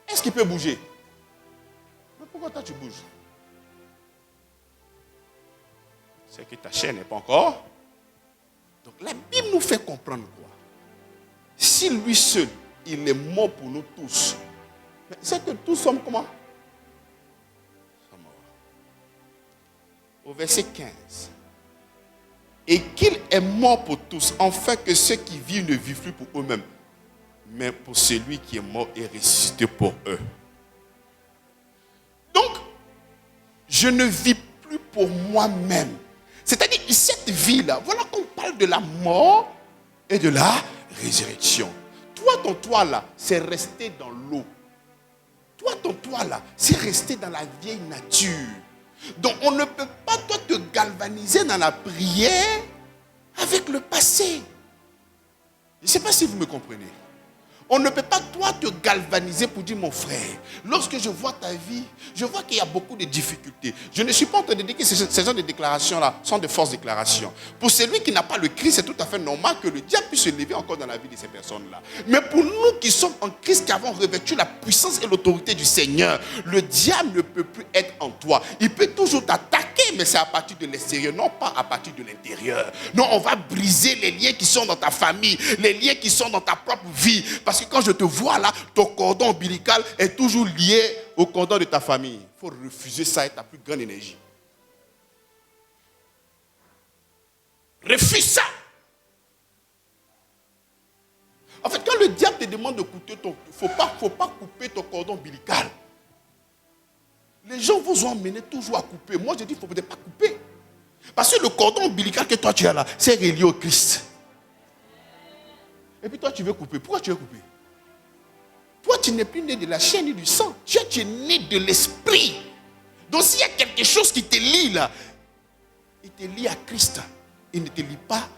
Est-ce qu'il peut bouger? Mais pourquoi toi tu bouges? C'est que ta chair n'est pas encore. Donc la Bible nous fait comprendre quoi? Si lui seul, il est mort pour nous tous, c'est que tous sommes comment? Sommes morts. Au verset 15. Et qu'il est mort pour tous, afin que ceux qui vivent ne vivent plus pour eux-mêmes, mais pour celui qui est mort et ressuscité pour eux. Donc, je ne vis plus pour moi-même. C'est-à-dire, cette vie-là, voilà qu'on parle de la mort et de la résurrection. Toi, ton toi là, c'est resté dans l'eau. Toi, ton toi là, c'est resté dans la vieille nature. Donc, on ne peut pas, toi, te galvaniser dans la prière avec le passé. Je ne sais pas si vous me comprenez. On ne peut pas, toi, te galvaniser pour dire, mon frère, lorsque je vois ta vie, je vois qu'il y a beaucoup de difficultés. Je ne suis pas en train de dire que ces genres de déclarations-là sont de fausses déclarations. Pour celui qui n'a pas le Christ, c'est tout à fait normal que le diable puisse se lever encore dans la vie de ces personnes-là. Mais pour nous qui sommes en Christ, qui avons revêtu la puissance et l'autorité du Seigneur, le diable ne peut plus être en toi. Il peut toujours t'attaquer, mais c'est à partir de l'extérieur, non pas à partir de l'intérieur. Non, on va briser les liens qui sont dans ta famille, les liens qui sont dans ta propre vie. Parce que quand je te vois là, ton cordon ombilical est toujours lié au cordon de ta famille. Il faut refuser ça et ta plus grande énergie. Refuse ça. En fait, quand le diable te demande de couper il ne faut pas couper ton cordon ombilical. Les gens vous ont amené toujours à couper. Moi, je dis qu'il ne faut peut-être pas couper. Parce que le cordon ombilical que toi tu as là, c'est relié au Christ. Et puis toi, tu veux couper. Pourquoi tu veux couper? Toi, tu n'es plus né de la chair ni du sang. Tu es né de l'esprit. Donc, s'il y a quelque chose qui te lie là, il te lie à Christ. Il ne te lie pas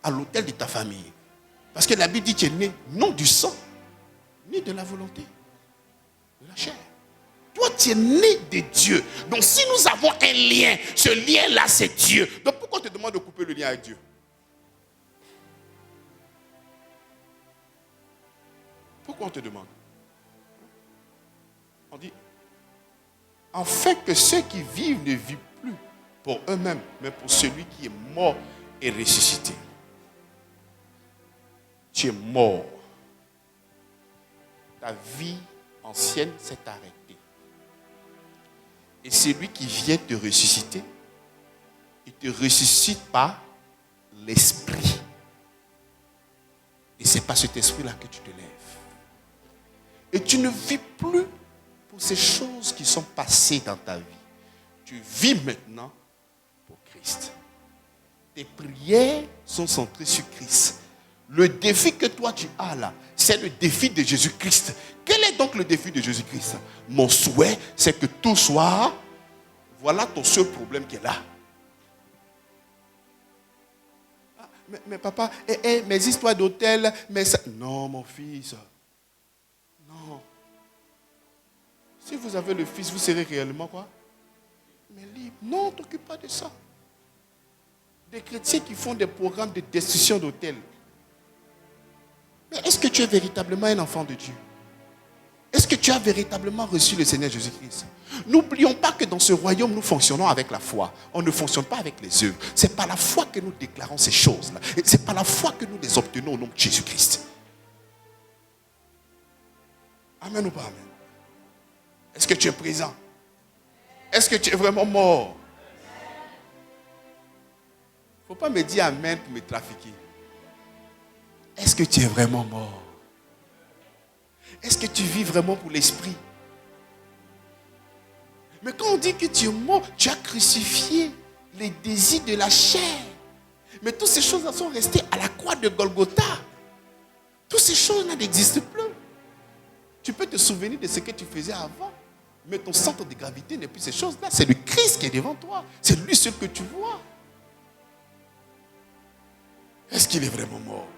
à l'autel de ta famille. Parce que la Bible dit que tu es né non du sang, ni de la volonté, de la chair. Toi, tu es né de Dieu. Donc, si nous avons un lien, ce lien-là, c'est Dieu. Donc, pourquoi on te demande de couper le lien avec Dieu? Pourquoi on te demande? On dit, afin que ceux qui vivent ne vivent plus pour eux-mêmes, mais pour celui qui est mort et ressuscité. Tu es mort. Ta vie ancienne s'est arrêtée. Et celui qui vient te ressusciter, il te ressuscite par l'esprit. Et c'est par cet esprit-là que tu te lèves. Et tu ne vis plus pour ces choses qui sont passées dans ta vie. Tu vis maintenant pour Christ. Tes prières sont centrées sur Christ. Le défi que toi tu as là, c'est le défi de Jésus-Christ. Quel est donc le défi de Jésus-Christ? Mon souhait, c'est que tout soit... Voilà ton seul problème qui est là. Ah, mais papa, mes histoires d'hôtel, mais ça... Non, mon fils. Non. Si vous avez le Fils, vous serez réellement quoi? Mais libre. Non, ne t'occupe pas de ça. Des chrétiens qui font des programmes de destruction d'hôtel. Mais est-ce que tu es véritablement un enfant de Dieu? Est-ce que tu as véritablement reçu le Seigneur Jésus-Christ? N'oublions pas que dans ce royaume, nous fonctionnons avec la foi. On ne fonctionne pas avec les œuvres. C'est par la foi que nous déclarons ces choses-là. Et c'est par la foi que nous les obtenons au nom de Jésus-Christ. Amen ou pas amen? Est-ce que tu es présent? Est-ce que tu es vraiment mort? Il ne faut pas me dire amen pour me trafiquer. Est-ce que tu es vraiment mort? Est-ce que tu vis vraiment pour l'esprit? Mais quand on dit que tu es mort, tu as crucifié les désirs de la chair. Mais toutes ces choses-là sont restées à la croix de Golgotha. Toutes ces choses-là n'existent plus. Tu peux te souvenir de ce que tu faisais avant, mais ton centre de gravité n'est plus ces choses-là. C'est le Christ qui est devant toi. C'est lui seul que tu vois. Est-ce qu'il est vraiment mort?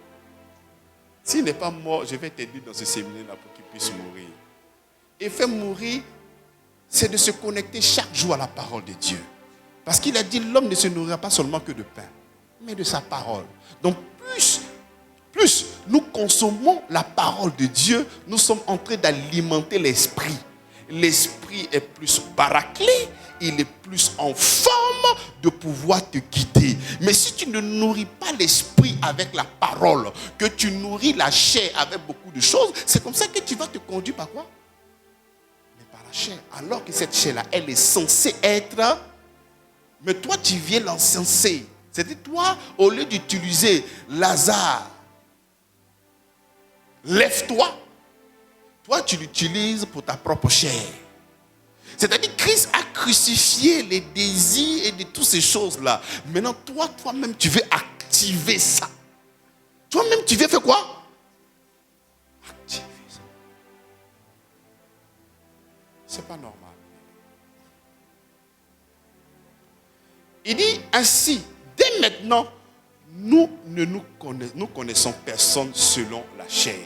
S'il n'est pas mort, je vais t'aider dans ce séminaire-là pour qu'il puisse mourir. Et faire mourir, c'est de se connecter chaque jour à la parole de Dieu. Parce qu'il a dit, l'homme ne se nourrira pas seulement que de pain, mais de sa parole. Donc plus nous consommons la parole de Dieu, nous sommes en train d'alimenter l'esprit. L'esprit est plus baraquelé, il est plus en forme de pouvoir te guider. Mais si tu ne nourris pas l'esprit avec la parole, que tu nourris la chair avec beaucoup de choses, c'est comme ça que tu vas te conduire par quoi? Mais par la chair. Alors que cette chair-là, elle est censée être... Mais toi, tu viens l'encenser. C'est-à-dire, toi, au lieu d'utiliser Lazare, lève-toi. Toi, tu l'utilises pour ta propre chair. C'est-à-dire, Christ a crucifié les désirs et de toutes ces choses-là. Maintenant, toi-même, tu veux activer ça. Toi-même, tu veux faire quoi? Activer ça. C'est pas normal. Il dit ainsi, dès maintenant, nous connaissons personne selon la chair.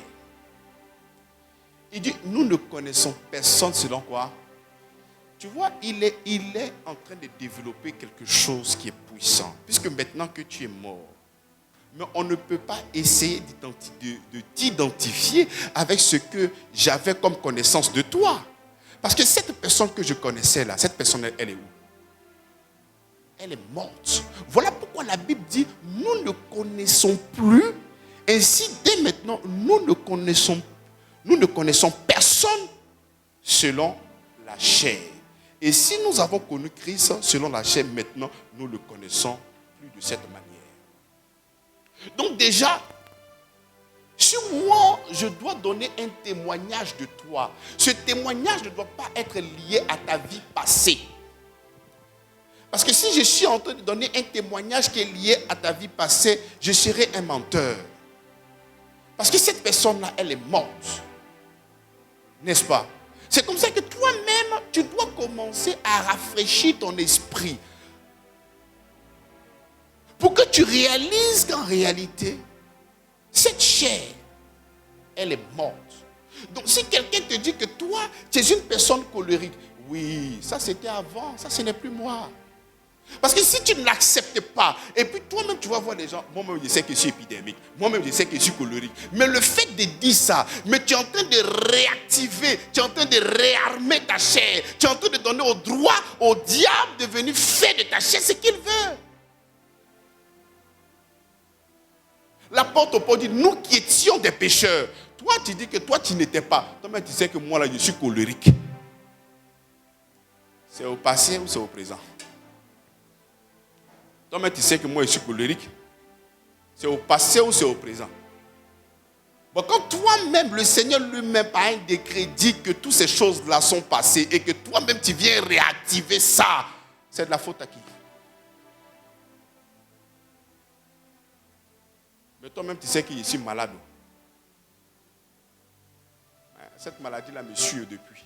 Il dit, nous ne connaissons personne selon quoi? Tu vois, il est en train de développer quelque chose qui est puissant. Puisque maintenant que tu es mort, mais on ne peut pas essayer de t'identifier avec ce que j'avais comme connaissance de toi. Parce que cette personne que je connaissais là, cette personne, elle est où? Elle est morte. Voilà pourquoi la Bible dit, nous ne connaissons plus. Ainsi, dès maintenant, nous ne connaissons personne selon la chair. Et si nous avons connu Christ selon la chair, maintenant, nous le connaissons plus de cette manière. Donc déjà, si moi, je dois donner un témoignage de toi, ce témoignage ne doit pas être lié à ta vie passée. Parce que si je suis en train de donner un témoignage qui est lié à ta vie passée, je serai un menteur. Parce que cette personne-là, elle est morte. N'est-ce pas? C'est comme ça que toi-même, tu dois commencer à rafraîchir ton esprit. Pour que tu réalises qu'en réalité, cette chair, elle est morte. Donc si quelqu'un te dit que toi, tu es une personne colérique, oui, ça c'était avant, ça ce n'est plus moi. Parce que si tu ne l'acceptes pas, et puis toi-même tu vas voir les gens, moi-même je sais que je suis épidermique, moi-même je sais que je suis colérique, mais le fait de dire ça, mais tu es en train de réactiver, tu es en train de réarmer ta chair, tu es en train de donner au droit au diable de venir faire de ta chair ce qu'il veut. L'apôtre Paul dit, nous qui étions des pécheurs, toi tu dis que toi tu n'étais pas, toi-même tu sais que moi là je suis colérique. C'est au passé ou c'est au présent? Toi-même, tu sais que moi, je suis colérique. C'est au passé ou c'est au présent? Bon, quand toi-même, le Seigneur lui-même, par un décret, dit que toutes ces choses-là sont passées et que toi-même, tu viens réactiver ça, c'est de la faute à qui? Mais toi-même, tu sais que je suis malade. Cette maladie-là me suit depuis.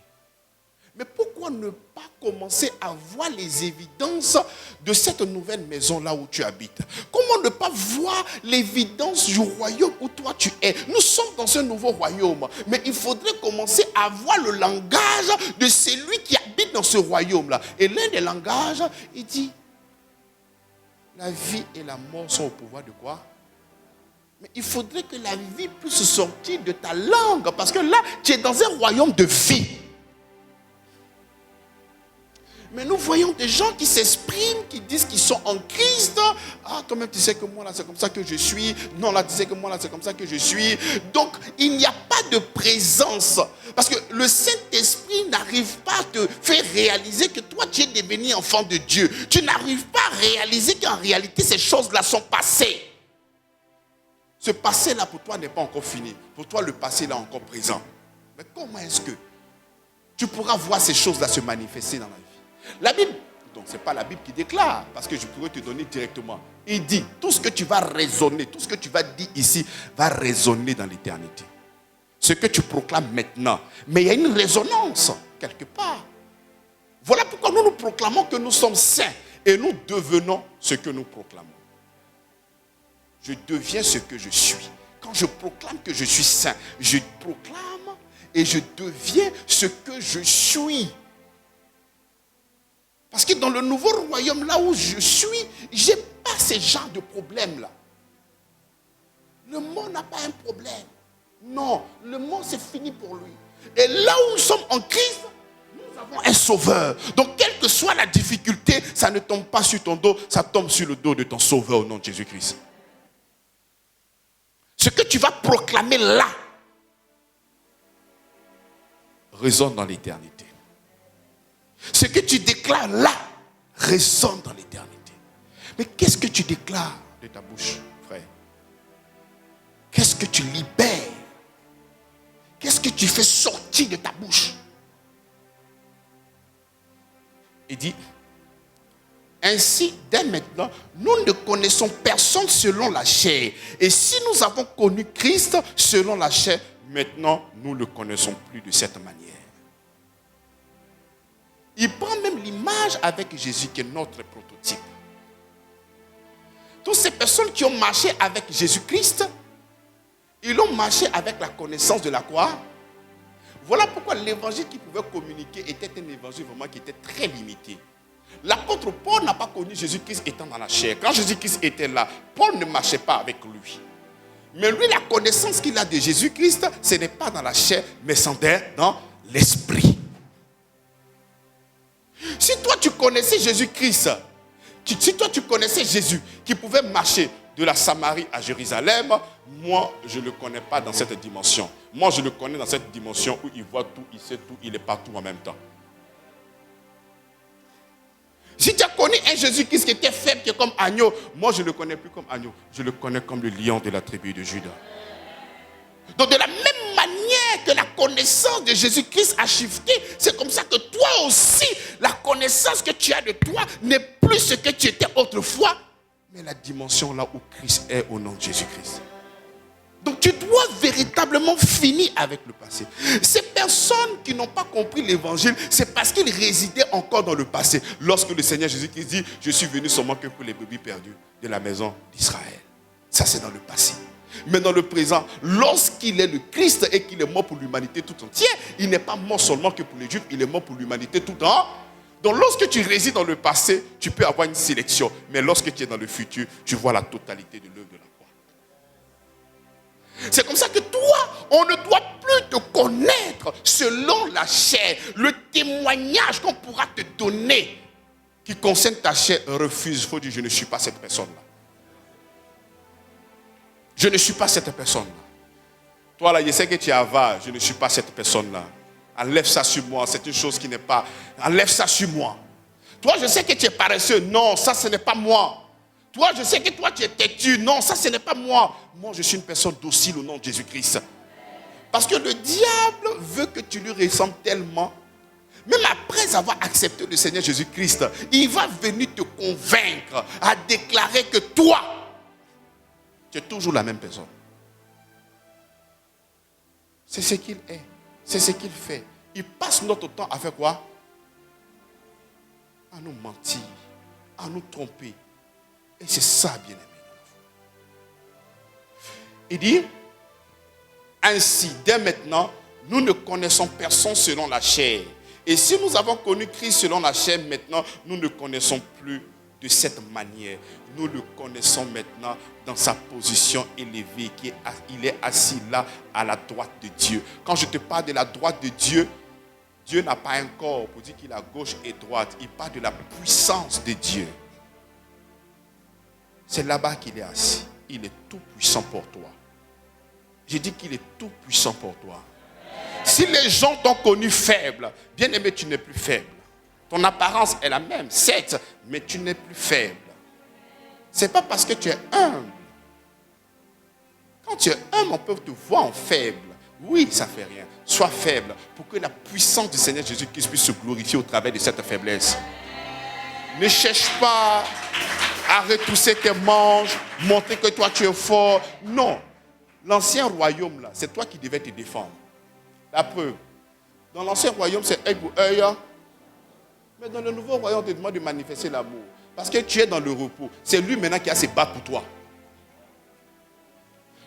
Mais pourquoi ne pas commencer à voir les évidences de cette nouvelle maison là où tu habites? Comment ne pas voir l'évidence du royaume où toi tu es? Nous sommes dans ce nouveau royaume, mais il faudrait commencer à voir le langage de celui qui habite dans ce royaume-là. Et l'un des langages, il dit, la vie et la mort sont au pouvoir de quoi? Mais il faudrait que la vie puisse sortir de ta langue. Parce que là, tu es dans un royaume de vie. Mais nous voyons des gens qui s'expriment, qui disent qu'ils sont en Christ. Ah, toi-même, tu sais que moi, là, c'est comme ça que je suis. Non, là, tu sais que moi, là, c'est comme ça que je suis. Donc, il n'y a pas de présence. Parce que le Saint-Esprit n'arrive pas à te faire réaliser que toi, tu es devenu enfant de Dieu. Tu n'arrives pas à réaliser qu'en réalité, ces choses-là sont passées. Ce passé-là, pour toi, n'est pas encore fini. Pour toi, le passé, là, est encore présent. Mais comment est-ce que tu pourras voir ces choses-là se manifester dans la vie? La Bible, donc ce n'est pas la Bible qui déclare, parce que je pourrais te donner directement. Il dit, tout ce que tu vas raisonner, tout ce que tu vas dire ici, va résonner dans l'éternité. Ce que tu proclames maintenant. Mais il y a une résonance, quelque part. Voilà pourquoi nous proclamons que nous sommes saints, et nous devenons ce que nous proclamons. Je deviens ce que je suis. Quand je proclame que je suis saint, je proclame et je deviens ce que je suis. Parce que dans le nouveau royaume, là où je suis, je n'ai pas ce genre de problème-là. Le monde n'a pas un problème. Non, le monde c'est fini pour lui. Et là où nous sommes en Christ, nous avons un sauveur. Donc quelle que soit la difficulté, ça ne tombe pas sur ton dos, ça tombe sur le dos de ton sauveur au nom de Jésus-Christ. Ce que tu vas proclamer là résonne dans l'éternité. Ce que tu déclares là résonne dans l'éternité. Mais qu'est-ce que tu déclares de ta bouche, frère? Qu'est-ce que tu libères? Qu'est-ce que tu fais sortir de ta bouche? Il dit, ainsi, dès maintenant, nous ne connaissons personne selon la chair. Et si nous avons connu Christ selon la chair, maintenant, nous ne le connaissons plus de cette manière. Il prend même l'image avec Jésus qui est notre prototype. Toutes ces personnes qui ont marché avec Jésus-Christ, ils ont marché avec la connaissance de la croix. Voilà pourquoi l'évangile qu'ils pouvaient communiquer était un évangile vraiment qui était très limité. L'apôtre Paul n'a pas connu Jésus-Christ étant dans la chair. Quand Jésus-Christ était là, Paul ne marchait pas avec lui. Mais lui, la connaissance qu'il a de Jésus-Christ, ce n'est pas dans la chair, mais c'est dans l'esprit. Si toi tu connaissais Jésus-Christ, si toi tu connaissais Jésus qui pouvait marcher de la Samarie à Jérusalem, moi je ne le connais pas dans cette dimension. Moi je le connais dans cette dimension où il voit tout, il sait tout, il est partout en même temps. Si tu as connu un Jésus-Christ qui était faible, qui est comme agneau, moi je ne le connais plus comme agneau, je le connais comme le lion de la tribu de Juda. Donc de la même manière que la connaissance de Jésus-Christ a shifté, c'est comme ça que toi aussi, la connaissance que tu as de toi n'est plus ce que tu étais autrefois, mais la dimension là où Christ est au nom de Jésus-Christ. Donc tu dois véritablement finir avec le passé. Ces personnes qui n'ont pas compris l'évangile, c'est parce qu'ils résidaient encore dans le passé. Lorsque le Seigneur Jésus-Christ dit, je suis venu seulement que pour les brebis perdus de la maison d'Israël. Ça c'est dans le passé. Mais dans le présent, lorsqu'il est le Christ et qu'il est mort pour l'humanité tout entière, il n'est pas mort seulement que pour les Juifs, il est mort pour l'humanité tout entière. Donc lorsque tu résides dans le passé, tu peux avoir une sélection. Mais lorsque tu es dans le futur, tu vois la totalité de l'œuvre de la croix. C'est comme ça que toi, on ne doit plus te connaître selon la chair. Le témoignage qu'on pourra te donner qui concerne ta chair, refuse. Il faut dire, je ne suis pas cette personne-là. Je ne suis pas cette personne-là. Toi là, je sais que tu es avare, je ne suis pas cette personne-là. Enlève ça sur moi, c'est une chose qui n'est pas... Enlève ça sur moi. Toi, je sais que tu es paresseux. Non, ça, ce n'est pas moi. Toi, je sais que toi, tu es têtu. Non, ça, ce n'est pas moi. Moi, je suis une personne docile au nom de Jésus-Christ. Parce que le diable veut que tu lui ressembles tellement. Même après avoir accepté le Seigneur Jésus-Christ, il va venir te convaincre à déclarer que toi, tu es toujours la même personne. C'est ce qu'il est. C'est ce qu'il fait. Il passe notre temps à faire quoi? À nous mentir, à nous tromper. Et c'est ça, bien-aimé. Il dit, ainsi, dès maintenant, nous ne connaissons personne selon la chair. Et si nous avons connu Christ selon la chair, maintenant, nous ne connaissons plus de cette manière. Nous le connaissons maintenant dans sa position élevée, il est assis là à la droite de Dieu. Quand je te parle de la droite de Dieu, Dieu n'a pas un corps pour dire qu'il a gauche et droite. Il parle de la puissance de Dieu. C'est là-bas qu'il est assis. Il est tout puissant pour toi. J'ai dit qu'il est tout puissant pour toi. Si les gens t'ont connu faible, bien aimé, tu n'es plus faible. Ton apparence est la même, certes, mais tu n'es plus faible. Ce n'est pas parce que tu es humble. Quand tu es humble, on peut te voir en faible. Oui, ça ne fait rien. Sois faible pour que la puissance du Seigneur Jésus-Christ puisse se glorifier au travers de cette faiblesse. Ne cherche pas à retrousser tes manches, montrer que toi tu es fort. Non. L'ancien royaume, là, c'est toi qui devais te défendre. La preuve. Dans l'ancien royaume, c'est œil pour œil. Mais dans le nouveau royaume, on te demande de manifester l'amour. Parce que tu es dans le repos. C'est lui maintenant qui a se battre pour toi.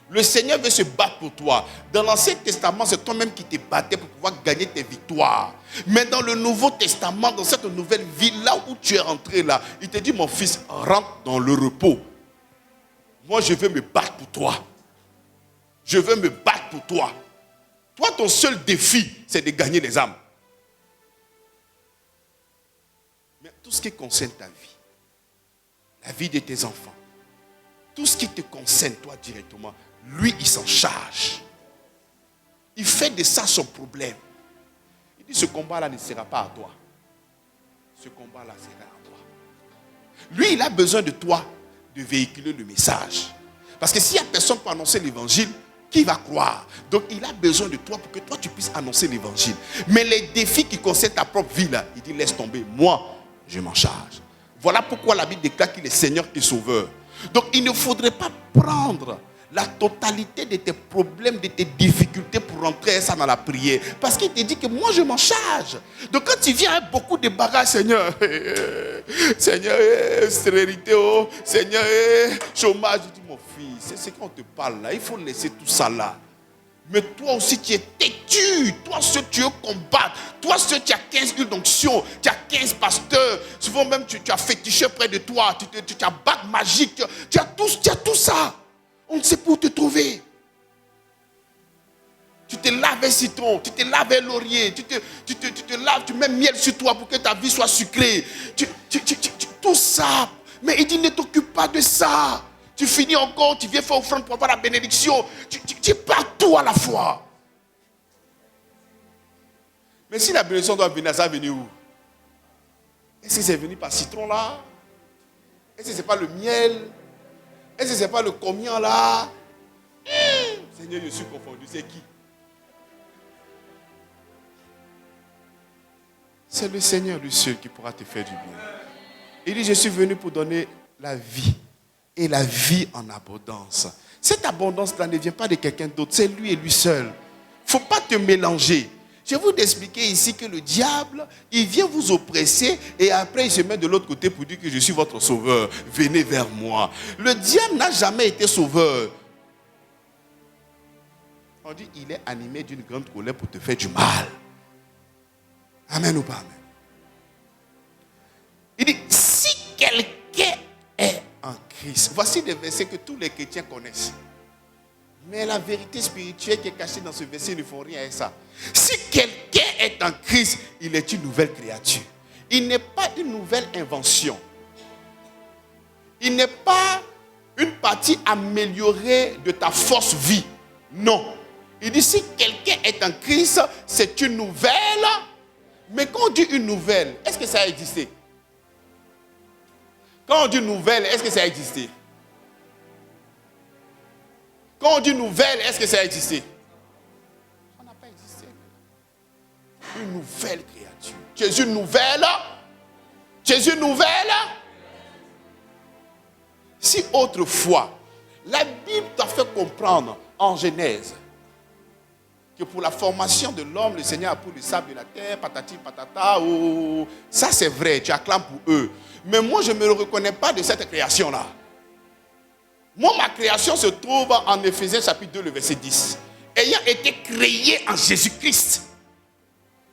Le Seigneur veut se battre pour toi. Dans l'Ancien Testament, c'est toi-même qui te battais pour pouvoir gagner tes victoires. Mais dans le Nouveau Testament, dans cette nouvelle vie, là où tu es rentré là, il te dit, mon fils, rentre dans le repos. Moi, je veux me battre pour toi. Je veux me battre pour toi. Toi, ton seul défi, c'est de gagner les âmes. Mais tout ce qui concerne ta vie, la vie de tes enfants, tout ce qui te concerne, toi, directement, lui, il s'en charge. Il fait de ça son problème. Il dit, ce combat-là ne sera pas à toi. Ce combat-là sera à toi. Lui, il a besoin de toi de véhiculer le message. Parce que s'il n'y a personne pour annoncer l'évangile, qui va croire? Donc, il a besoin de toi pour que toi, tu puisses annoncer l'évangile. Mais les défis qui concernent ta propre vie, là, il dit, laisse tomber. Moi, je m'en charge. Voilà pourquoi la Bible déclare qu'il est Seigneur et Sauveur. Donc, il ne faudrait pas prendre la totalité de tes problèmes, de tes difficultés pour rentrer ça dans la prière. Parce qu'il te dit que moi, je m'en charge. Donc, quand tu viens avec beaucoup de bagages, Seigneur, Seigneur, stérilité, oh, Seigneur, chômage, je dis, mon fils, c'est quand on te parle là, il faut laisser tout ça là. Mais toi aussi, tu es têtu. Toi, ce tu veux combattre. Toi, ce tu as 15 huiles d'onction. Tu as 15 pasteurs. Souvent même, tu as fétiché près de toi. Tu as bague magique. Tu as tout ça. On ne sait pas où te trouver. Tu te laves avec citron. Tu te laves avec laurier. Tu te laves, tu mets miel sur toi pour que ta vie soit sucrée. Tout ça. Mais il dit, ne t'occupe pas de ça. Tu finis encore, tu viens faire offrande pour avoir la bénédiction. Tu es partout à la fois. Mais si la bénédiction doit venir, ça va venir où? Est-ce que c'est venu par citron là? Est-ce que ce n'est pas le miel? Est-ce que ce n'est pas le comian là? Seigneur, je suis confondu. C'est qui? C'est le Seigneur, lui seul, qui pourra te faire du bien. Il dit, je suis venu pour donner la vie. Et la vie en abondance. Cette abondance-là ne vient pas de quelqu'un d'autre. C'est lui et lui seul. Il ne faut pas te mélanger. Je vais vous expliquer ici que le diable, il vient vous oppresser et après il se met de l'autre côté pour dire que je suis votre sauveur. Venez vers moi. Le diable n'a jamais été sauveur. On dit il est animé d'une grande colère pour te faire du mal. Amen ou pas amen? Il dit si quelqu'un est en Christ. Voici des versets que tous les chrétiens connaissent. Mais la vérité spirituelle qui est cachée dans ce verset ne font rien avec ça. Si quelqu'un est en Christ, il est une nouvelle créature. Il n'est pas une nouvelle invention. Il n'est pas une partie améliorée de ta force vie. Non. Il dit si quelqu'un est en Christ, c'est une nouvelle. Mais quand on dit une nouvelle, est-ce que ça a existé? Quand on dit nouvelle, est-ce que ça a existé? Quand on dit nouvelle, est-ce que ça a existé? Ça n'a pas existé. Une nouvelle créature. Tu es une nouvelle? Tu es une nouvelle? Si autrefois, la Bible t'a fait comprendre en Genèse que pour la formation de l'homme, le Seigneur a pris le sable de la terre, patati patata, oh, ça c'est vrai, tu acclames pour eux. Mais moi, je ne me reconnais pas de cette création-là. Moi, ma création se trouve en Éphésiens chapitre 2, le verset 10. Ayant été créé en Jésus-Christ.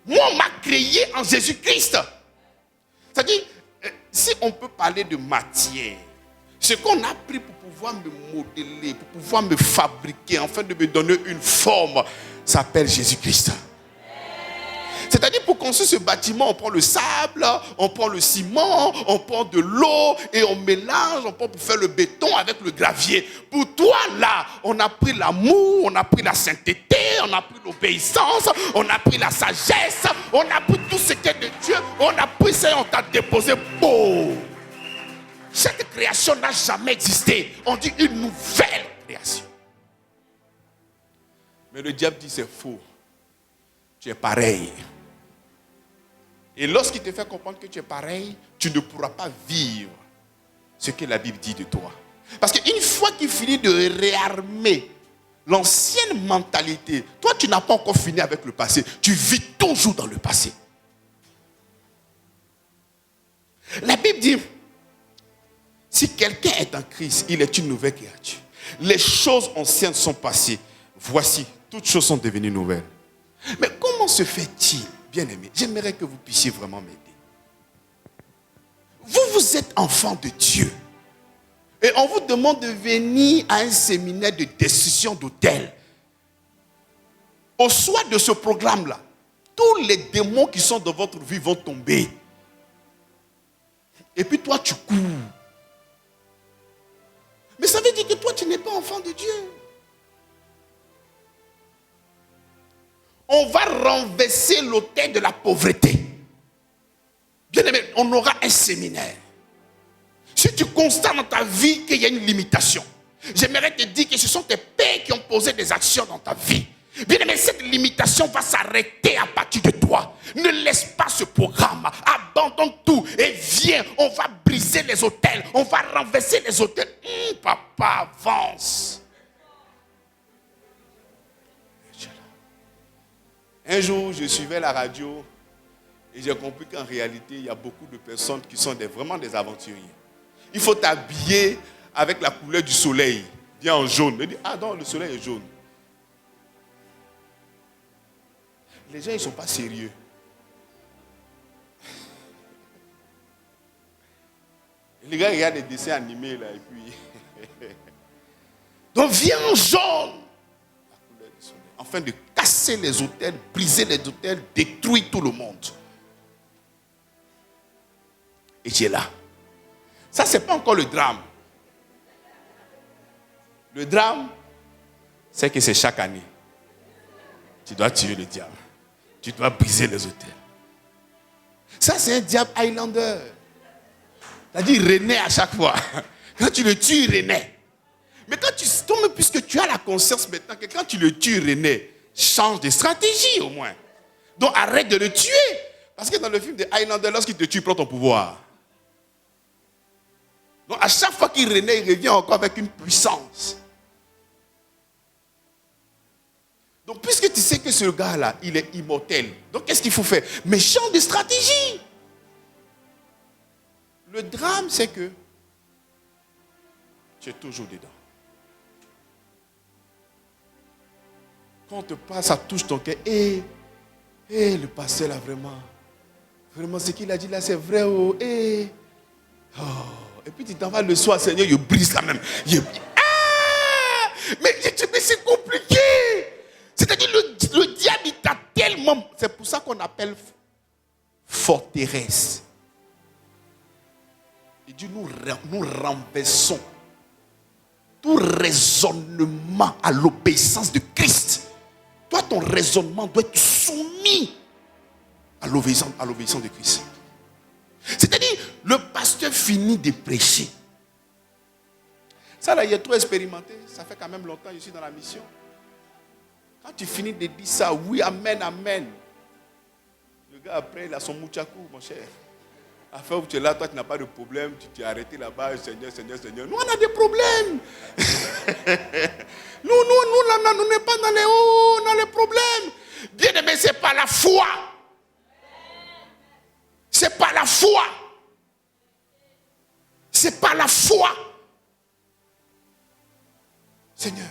Moi, on m'a créé en Jésus-Christ. C'est-à-dire, si on peut parler de matière, ce qu'on a pris pour pouvoir me modeler, pour pouvoir me fabriquer, afin de me donner une forme, s'appelle Jésus-Christ. C'est-à-dire, pour construire ce bâtiment, on prend le sable, on prend le ciment, on prend de l'eau et on mélange, on prend pour faire le béton avec le gravier. Pour toi, là, on a pris l'amour, on a pris la sainteté, on a pris l'obéissance, on a pris la sagesse, on a pris tout ce qui est de Dieu, on a pris ça et on t'a déposé. Oh! Cette création n'a jamais existé. On dit une nouvelle création. Mais le diable dit c'est faux. Tu es pareil. Et lorsqu'il te fait comprendre que tu es pareil, tu ne pourras pas vivre ce que la Bible dit de toi. Parce qu'une fois qu'il finit de réarmer l'ancienne mentalité, toi tu n'as pas encore fini avec le passé. Tu vis toujours dans le passé. La Bible dit, si quelqu'un est en Christ, il est une nouvelle créature. Les choses anciennes sont passées. Voici, toutes choses sont devenues nouvelles. Mais comment se fait-il, bien-aimé? J'aimerais que vous puissiez vraiment m'aider. Vous êtes enfant de Dieu. Et on vous demande de venir à un séminaire de destruction d'autel. Au soir de ce programme-là, tous les démons qui sont dans votre vie vont tomber. Et puis toi, tu cours. Mais ça veut dire que toi, tu n'es pas enfant de Dieu. On va renverser l'autel de la pauvreté. Bien aimé, on aura un séminaire. Si tu constates dans ta vie qu'il y a une limitation, j'aimerais te dire que ce sont tes pères qui ont posé des actions dans ta vie. Bien aimé, cette limitation va s'arrêter à partir de toi. Ne laisse pas ce programme. Abandonne tout et viens. On va briser les autels. On va renverser les autels. Papa, avance. Un jour, je suivais la radio et j'ai compris qu'en réalité, il y a beaucoup de personnes qui sont vraiment des aventuriers. Il faut t'habiller avec la couleur du soleil. Viens en jaune. Me dit, ah non, le soleil est jaune. Les gens, ils ne sont pas sérieux. Les gars regardent des dessins animés là et puis... Donc viens en jaune. La couleur du soleil. Afin de casser les autels, briser les autels, détruire tout le monde. Et tu es là. Ça, ce n'est pas encore le drame. Le drame, c'est que c'est chaque année. Tu dois tuer le diable. Tu dois briser les autels. Ça, c'est un diable Highlander. C'est-à-dire, il renaît à chaque fois. Quand tu le tues, il renaît. Mais quand tu tombes, puisque tu as la conscience maintenant que quand tu le tues, il renaît, change de stratégie au moins. Donc, arrête de le tuer. Parce que dans le film de Highlander, lorsqu'il te tue, il prend ton pouvoir. Donc, à chaque fois qu'il renaît, il revient encore avec une puissance. Donc, puisque tu sais que ce gars-là, il est immortel, donc qu'est-ce qu'il faut faire? Mais change de stratégie. Le drame, c'est que tu es toujours dedans. Quand on te passe, ça touche ton cœur. Le pasteur là, vraiment, ce qu'il a dit là, c'est vrai. Et puis tu t'en vas le soir, Seigneur, il brise quand même. Mais c'est compliqué. C'est-à-dire, le diable, il t'a tellement... C'est pour ça qu'on appelle forteresse. Il dit, nous renversons tout raisonnement à l'obéissance de Christ. Toi, ton raisonnement doit être soumis à l'obéissance de Christ. C'est-à-dire, le pasteur finit de prêcher. Ça là, il est trop expérimenté. Ça fait quand même longtemps que je suis dans la mission. Quand tu finis de dire ça, oui, amen, amen. Le gars après, il a son mouchakou, mon cher. Afin où tu es là, toi, tu n'as pas de problème. Tu t'es arrêté là-bas, Seigneur, Seigneur, Seigneur. Nous, on a des problèmes. nous, on n'est pas dans les hauts, on a les problèmes. Bien aimé, ce n'est pas la foi. C'est pas la foi. C'est pas la foi. Seigneur.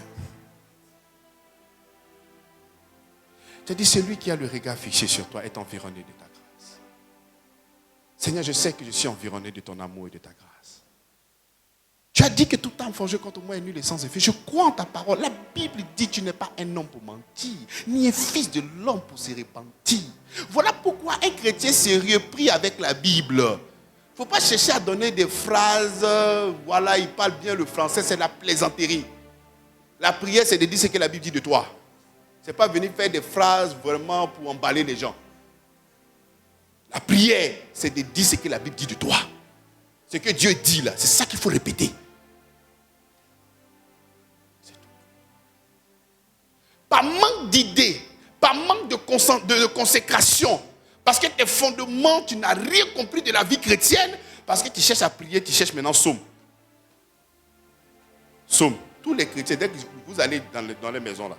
Tu as dit, celui qui a le regard fixé sur toi est environné de ta grâce. Seigneur, je sais que je suis environné de ton amour et de ta grâce. Tu as dit que tout âme forgée contre moi est nulle et sans effet. Je crois en ta parole. La Bible dit que tu n'es pas un homme pour mentir, ni un fils de l'homme pour se repentir. Voilà pourquoi un chrétien sérieux prie avec la Bible. Il ne faut pas chercher à donner des phrases, voilà, il parle bien le français, c'est la plaisanterie. La prière, c'est de dire ce que la Bible dit de toi. Ce n'est pas venir faire des phrases vraiment pour emballer les gens. La prière, c'est de dire ce que la Bible dit de toi. Ce que Dieu dit là, c'est ça qu'il faut répéter. C'est tout. Par manque d'idées, par manque de consécration, parce que tes fondements, tu n'as rien compris de la vie chrétienne, parce que tu cherches à prier, tu cherches maintenant Psaume. Psaume. Tous les chrétiens, dès que vous allez dans les maisons là,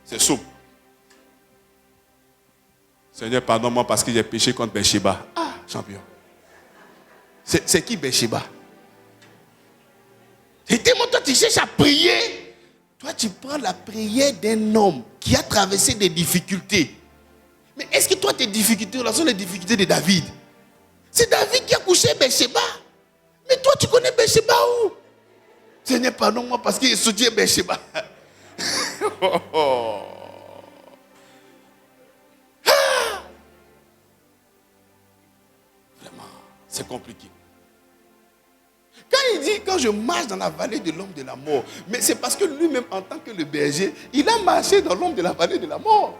c'est Psaume. Seigneur, pardonne-moi parce que j'ai péché contre Bathsheba. Ah, champion. C'est qui Bathsheba? C'est tellement toi tu cherches à prier. Toi tu prends la prière d'un homme qui a traversé des difficultés. Mais est-ce que toi tes difficultés là sont les difficultés de David? C'est David qui a couché Bathsheba. Mais toi tu connais Bathsheba où? Seigneur, pardonne-moi parce qu'il est soutien Bathsheba. Vraiment, c'est compliqué. Quand il dit, quand je marche dans la vallée de l'ombre de la mort, mais c'est parce que lui-même, en tant que le berger, il a marché dans l'ombre de la vallée de la mort.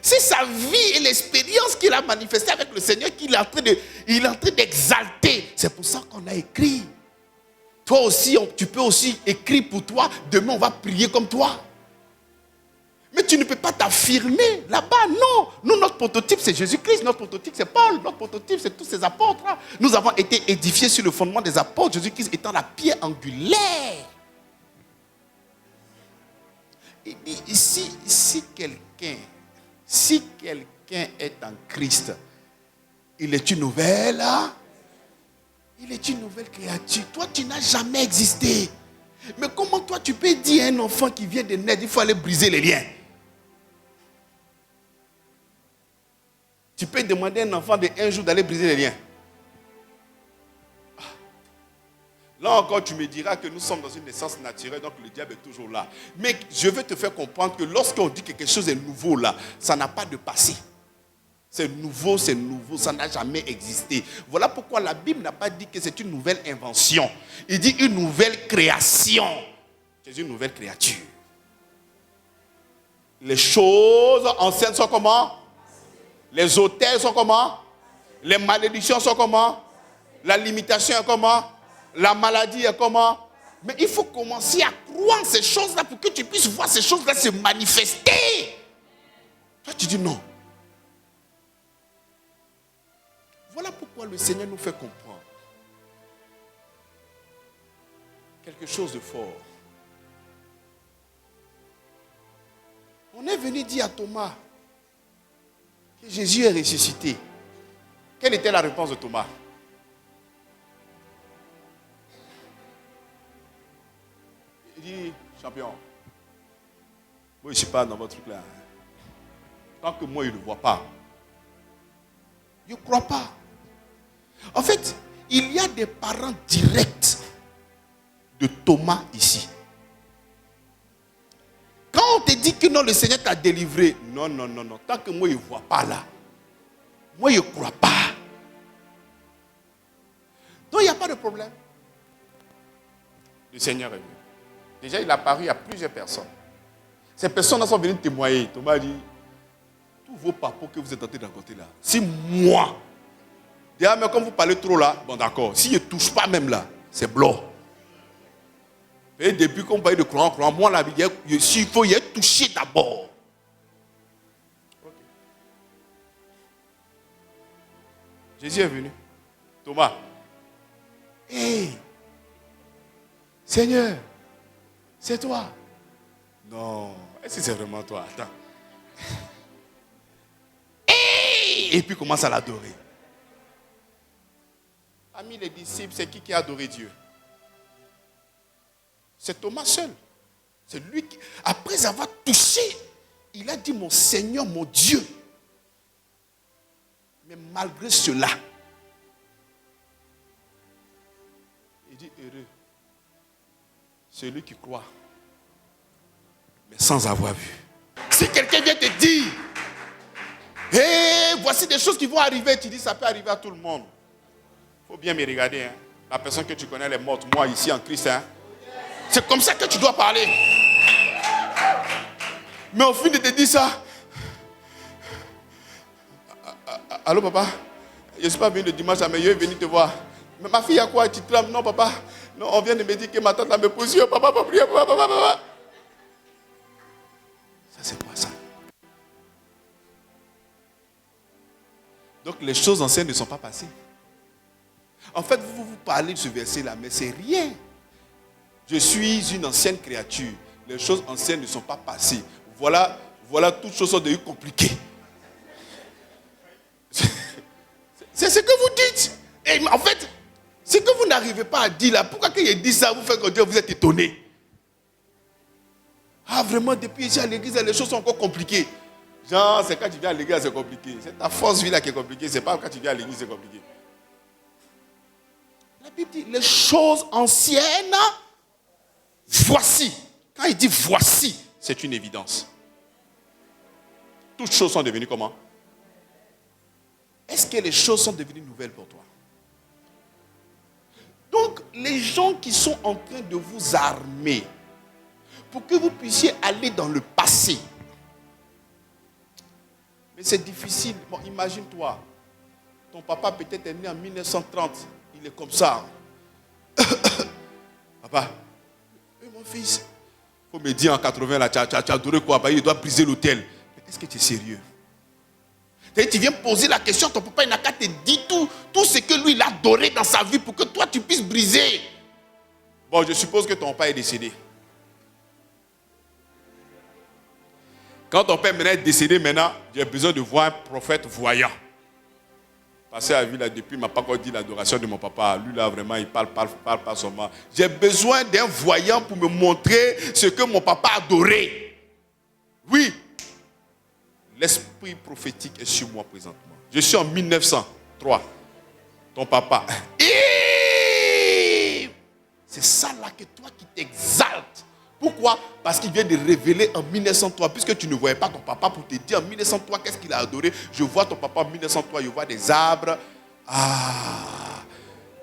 C'est sa vie et l'expérience qu'il a manifestée avec le Seigneur qu'il est en train d'exalter. C'est pour ça qu'on a écrit. Toi aussi, tu peux aussi écrire pour toi. Demain, on va prier comme toi. Mais tu ne peux pas t'affirmer là-bas, non. Nous, notre prototype, c'est Jésus-Christ. Notre prototype, c'est Paul. Notre prototype, c'est tous ces apôtres-là. Nous avons été édifiés sur le fondement des apôtres. Jésus-Christ étant la pierre angulaire. Il dit, si quelqu'un est en Christ, il est une nouvelle, il est une nouvelle créature. Toi, tu n'as jamais existé. Mais comment toi, tu peux dire à un enfant qui vient de naître, il faut aller briser les liens? Tu peux demander à un enfant de un jour d'aller briser les liens. Là encore, tu me diras que nous sommes dans une naissance naturelle, donc le diable est toujours là. Mais je veux te faire comprendre que lorsqu'on dit que quelque chose est nouveau là, ça n'a pas de passé. C'est nouveau, ça n'a jamais existé. Voilà pourquoi la Bible n'a pas dit que c'est une nouvelle invention. Il dit une nouvelle création. C'est une nouvelle créature. Les choses anciennes sont comment? Les autels sont comment? Les malédictions sont comment? La limitation est comment? La maladie est comment? Mais il faut commencer à croire ces choses-là pour que tu puisses voir ces choses-là se manifester. Toi, tu dis non. Voilà pourquoi le Seigneur nous fait comprendre quelque chose de fort. On est venu dire à Thomas que Jésus est ressuscité. Quelle était la réponse de Thomas? Il dit, champion, moi je ne suis pas dans votre truc là. Tant que moi je ne le vois pas, je ne crois pas. En fait, il y a des parents directs de Thomas ici. Quand on te dit que non, le Seigneur t'a délivré, non. Tant que moi je ne vois pas là, moi je ne crois pas. Donc il n'y a pas de problème. Le Seigneur est venu. Déjà, il est apparu à plusieurs personnes. Ces personnes-là sont venues témoigner. Thomas a dit, tous vos papos que vous êtes en train de raconter là, si moi, déjà, mais comme vous parlez trop là, bon d'accord, si je ne touche pas même là, c'est blanc. Et depuis qu'on parle de croyant, moi là, il faut y être touché d'abord. Okay. Jésus est venu. Thomas. Hé, Seigneur, c'est toi. Non, est-ce que c'est vraiment toi? Attends. Et puis commence à l'adorer. Parmi les disciples, c'est qui a adoré Dieu? C'est Thomas seul. C'est lui qui, après avoir touché, il a dit mon Seigneur, mon Dieu. Mais malgré cela, il dit heureux celui qui croit, mais sans avoir vu. Si quelqu'un vient te dire, hey, voici des choses qui vont arriver, tu dis ça peut arriver à tout le monde. Il faut bien me regarder. Hein. La personne que tu connais, elle est morte. Moi, ici en Christ, hein. C'est comme ça que tu dois parler. Mais au fil de te dire ça, allô papa, je ne suis pas venu le dimanche, mais je suis venu te voir. Mais ma fille, a quoi? Tu trembles? Non papa, non, on vient de me dire que ma tante me pousse. Papa, papa. Ça c'est quoi ça? Donc les choses anciennes ne sont pas passées. En fait, vous parlez de ce verset-là, mais c'est rien. Je suis une ancienne créature. Les choses anciennes ne sont pas passées. Voilà, toutes choses sont devenues compliquées. C'est ce que vous dites. Et en fait, ce que vous n'arrivez pas à dire là, pourquoi quand il dit ça, vous faites que vous êtes étonné? Ah vraiment, depuis ici à l'église, les choses sont encore compliquées. Genre, c'est quand tu viens à l'église, c'est compliqué. C'est ta force vie là qui est compliquée. C'est pas quand tu viens à l'église, c'est compliqué. La Bible dit, les choses anciennes, voici. Quand il dit voici, c'est une évidence. Toutes choses sont devenues comment? Est-ce que les choses sont devenues nouvelles pour toi? Donc, les gens qui sont en train de vous armer pour que vous puissiez aller dans le passé. Mais c'est difficile. Bon, imagine-toi, ton papa peut-être est né en 1930. Il est comme ça. Papa, mon fils, il faut me dire en 80, là, tu as adoré quoi? Il doit briser l'autel. Mais est-ce que tu es sérieux? Tu viens poser la question, ton papa il n'a qu'à te dire tout ce que lui il a adoré dans sa vie pour que toi tu puisses briser. Bon, je suppose que ton père est décédé. Quand ton père maintenant est décédé, maintenant, j'ai besoin de voir un prophète voyant. Parce que la vie là, depuis, il ne m'a pas encore dit l'adoration de mon papa. Lui là, vraiment, il parle pas seulement. J'ai besoin d'un voyant pour me montrer ce que mon papa adorait. Oui. L'esprit prophétique est sur moi présentement. Je suis en 1903. Ton papa. Et c'est ça là que toi qui t'exaltes. Pourquoi? Parce qu'il vient de révéler en 1903. Puisque tu ne voyais pas ton papa pour te dire en 1903 qu'est-ce qu'il a adoré. Je vois ton papa en 1903. Je vois des arbres. Ah,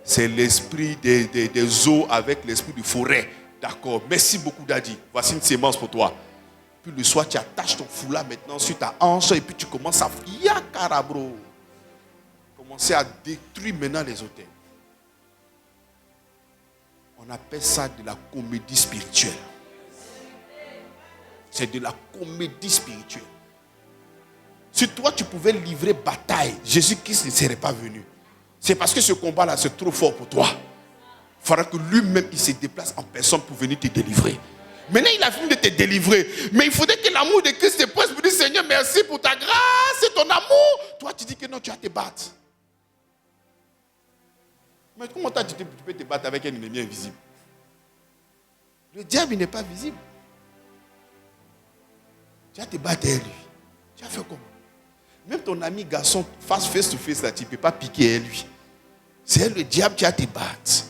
c'est l'esprit des eaux avec l'esprit de forêt. D'accord. Merci beaucoup, Daddy. Voici une sémence pour toi. Puis le soir, tu attaches ton foulard maintenant sur ta hanche et puis tu commences à yakarabro. Commencer à détruire maintenant les hôtels. On appelle ça de la comédie spirituelle. C'est de la comédie spirituelle. Si toi tu pouvais livrer bataille, Jésus-Christ ne serait pas venu. C'est parce que ce combat-là, c'est trop fort pour toi. Il faudra que lui-même, il se déplace en personne pour venir te délivrer. Maintenant, il a fini de te délivrer. Mais il faudrait que l'amour de Christ te presse pour dire, Seigneur, merci pour ta grâce et ton amour. Toi, tu dis que non, tu vas te battre. Mais comment tu peux te battre avec un ennemi invisible? Le diable, il n'est pas visible. Tu vas te battre avec lui. Tu vas faire comment? Même ton ami garçon, face to face, là, tu ne peux pas piquer à lui. C'est le diable qui va te battre.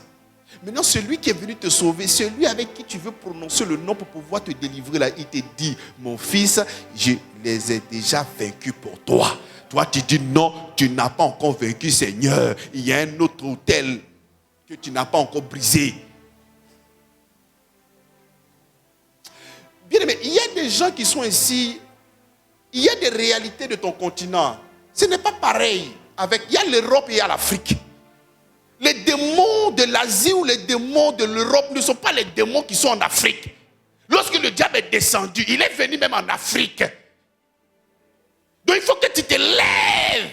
Maintenant, celui qui est venu te sauver, celui avec qui tu veux prononcer le nom pour pouvoir te délivrer, là, il te dit, mon fils, je les ai déjà vaincus pour toi. Toi, tu dis non, tu n'as pas encore vaincu, Seigneur. Il y a un autre autel que tu n'as pas encore brisé. Bien aimé, il y a des gens qui sont ici, il y a des réalités de ton continent. Ce n'est pas pareil. Il y a l'Europe et il y a l'Afrique. Les démons de l'Asie ou les démons de l'Europe ne sont pas les démons qui sont en Afrique. Lorsque le diable est descendu, il est venu même en Afrique. Donc il faut que tu te lèves.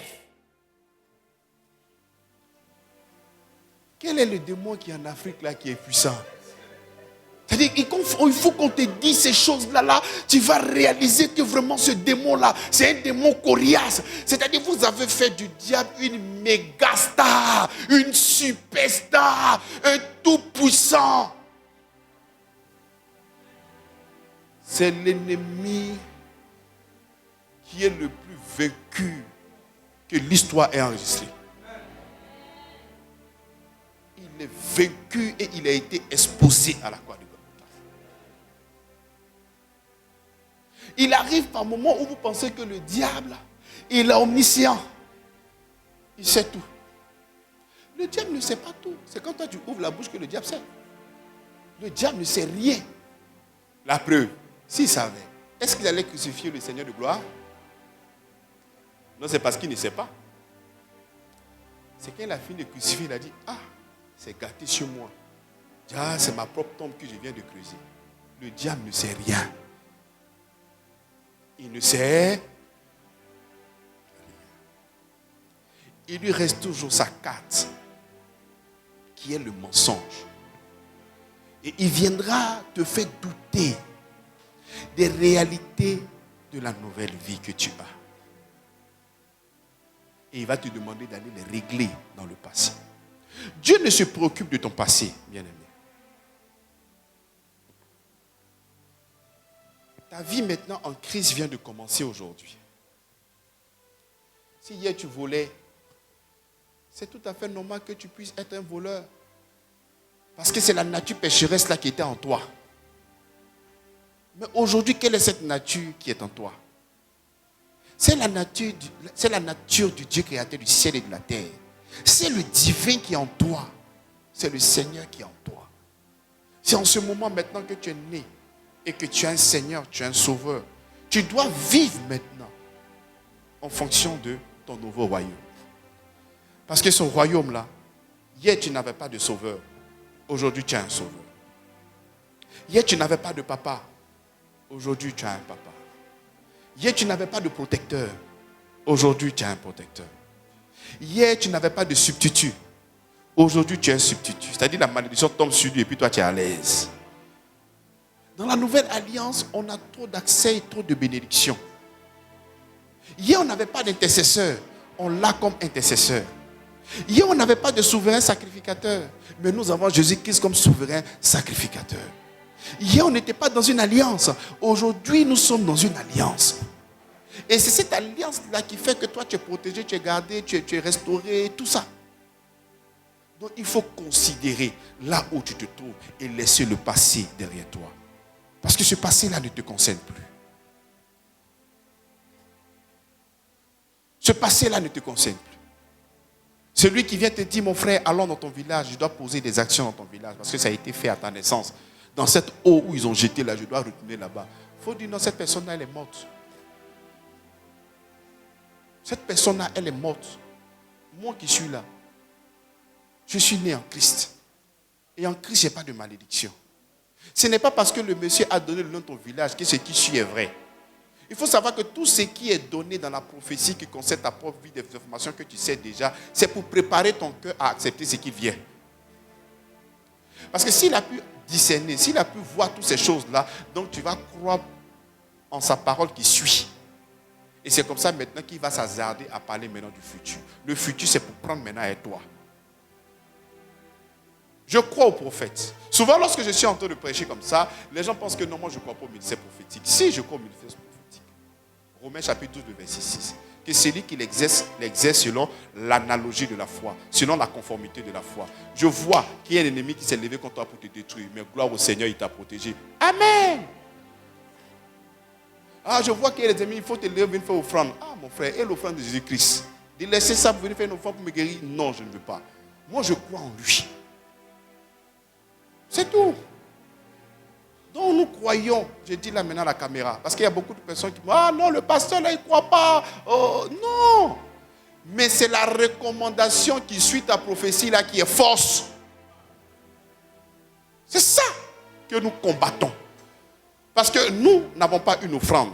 Quel est le démon qui est en Afrique là qui est puissant? C'est-à-dire il faut qu'on te dise ces choses-là, là, tu vas réaliser que vraiment ce démon-là, c'est un démon coriace. C'est-à-dire vous avez fait du diable une méga star, une superstar, un tout-puissant. C'est l'ennemi qui est le plus vaincu que l'histoire est enregistrée. Il est vaincu et il a été exposé à la croix de Golgotha. Il arrive par moments où vous pensez que le diable, il est omniscient. Il sait tout. Le diable ne sait pas tout. C'est quand toi tu ouvres la bouche que le diable sait. Le diable ne sait rien. La preuve, s'il savait, est-ce qu'il allait crucifier le Seigneur de gloire? Non, c'est parce qu'il ne sait pas. C'est quand il a fini de crucifier, il a dit, ah, c'est gâté sur moi. Ah, c'est ma propre tombe que je viens de creuser. Le diable ne sait rien. Il ne sait rien. Il lui reste toujours sa carte, qui est le mensonge. Et il viendra te faire douter des réalités de la nouvelle vie que tu as. Et il va te demander d'aller les régler dans le passé. Dieu ne se préoccupe de ton passé, bien-aimé. Ta vie maintenant en crise vient de commencer aujourd'hui. Si hier tu volais, c'est tout à fait normal que tu puisses être un voleur. Parce que c'est la nature pécheresse là qui était en toi. Mais aujourd'hui, quelle est cette nature qui est en toi? C'est la nature du Dieu créateur du ciel et de la terre. C'est le divin qui est en toi. C'est le Seigneur qui est en toi. C'est en ce moment maintenant que tu es né et que tu es un Seigneur, tu es un sauveur. Tu dois vivre maintenant en fonction de ton nouveau royaume. Parce que ce royaume-là, hier tu n'avais pas de sauveur. Aujourd'hui tu as un sauveur. Hier tu n'avais pas de papa. Aujourd'hui tu as un papa. Hier tu n'avais pas de protecteur. Aujourd'hui tu as un protecteur. Hier tu n'avais pas de substitut. Aujourd'hui tu es un substitut. C'est-à-dire la malédiction tombe sur lui et puis toi tu es à l'aise. Dans la nouvelle alliance, on a trop d'accès et trop de bénédictions. Hier on n'avait pas d'intercesseur. On l'a comme intercesseur. Hier, on n'avait pas de souverain sacrificateur, mais nous avons Jésus-Christ comme souverain sacrificateur. Hier, on n'était pas dans une alliance. Aujourd'hui, nous sommes dans une alliance. Et c'est cette alliance-là qui fait que toi, tu es protégé, tu es gardé, tu es restauré, tout ça. Donc, il faut considérer là où tu te trouves et laisser le passé derrière toi. Parce que ce passé-là ne te concerne plus. Ce passé-là ne te concerne plus. Celui qui vient te dire, mon frère, allons dans ton village, je dois poser des actions dans ton village parce que ça a été fait à ta naissance. Dans cette eau où ils ont jeté là, je dois retourner là-bas. Il faut dire, non, cette personne-là, elle est morte. Cette personne-là, elle est morte. Moi qui suis là, je suis né en Christ. Et en Christ, il n'y a pas de malédiction. Ce n'est pas parce que le monsieur a donné le nom de ton village que ce qui suit est vrai. Il faut savoir que tout ce qui est donné dans la prophétie qui concerne ta propre vie, des informations que tu sais déjà, c'est pour préparer ton cœur à accepter ce qui vient. Parce que s'il a pu discerner, s'il a pu voir toutes ces choses-là, donc tu vas croire en sa parole qui suit. Et c'est comme ça maintenant qu'il va s'hasarder à parler maintenant du futur. Le futur, c'est pour prendre maintenant à toi. Je crois au prophète. Souvent, lorsque je suis en train de prêcher comme ça, les gens pensent que non, moi je ne crois pas au ministère prophétique. Si, je crois au ministère prophétique. Romains chapitre 12, verset 6. Que celui qui l'exerce selon l'analogie de la foi, selon la conformité de la foi. Je vois qu'il y a un ennemi qui s'est levé contre toi pour te détruire, mais gloire au Seigneur, il t'a protégé. Amen. Ah, je vois qu'il y a des ennemis, il faut te lever, venir faire offrande. Ah, mon frère, et l'offrande de Jésus-Christ. De laisser ça pour venir faire une offrande pour me guérir. Non, je ne veux pas. Moi, je crois en lui. C'est tout. Donc nous croyons, je dis là maintenant à la caméra, parce qu'il y a beaucoup de personnes qui disent, ah non, le pasteur là, il ne croit pas. Oh, non. Mais c'est la recommandation qui suit ta prophétie là qui est force. C'est ça que nous combattons. Parce que nous n'avons pas une offrande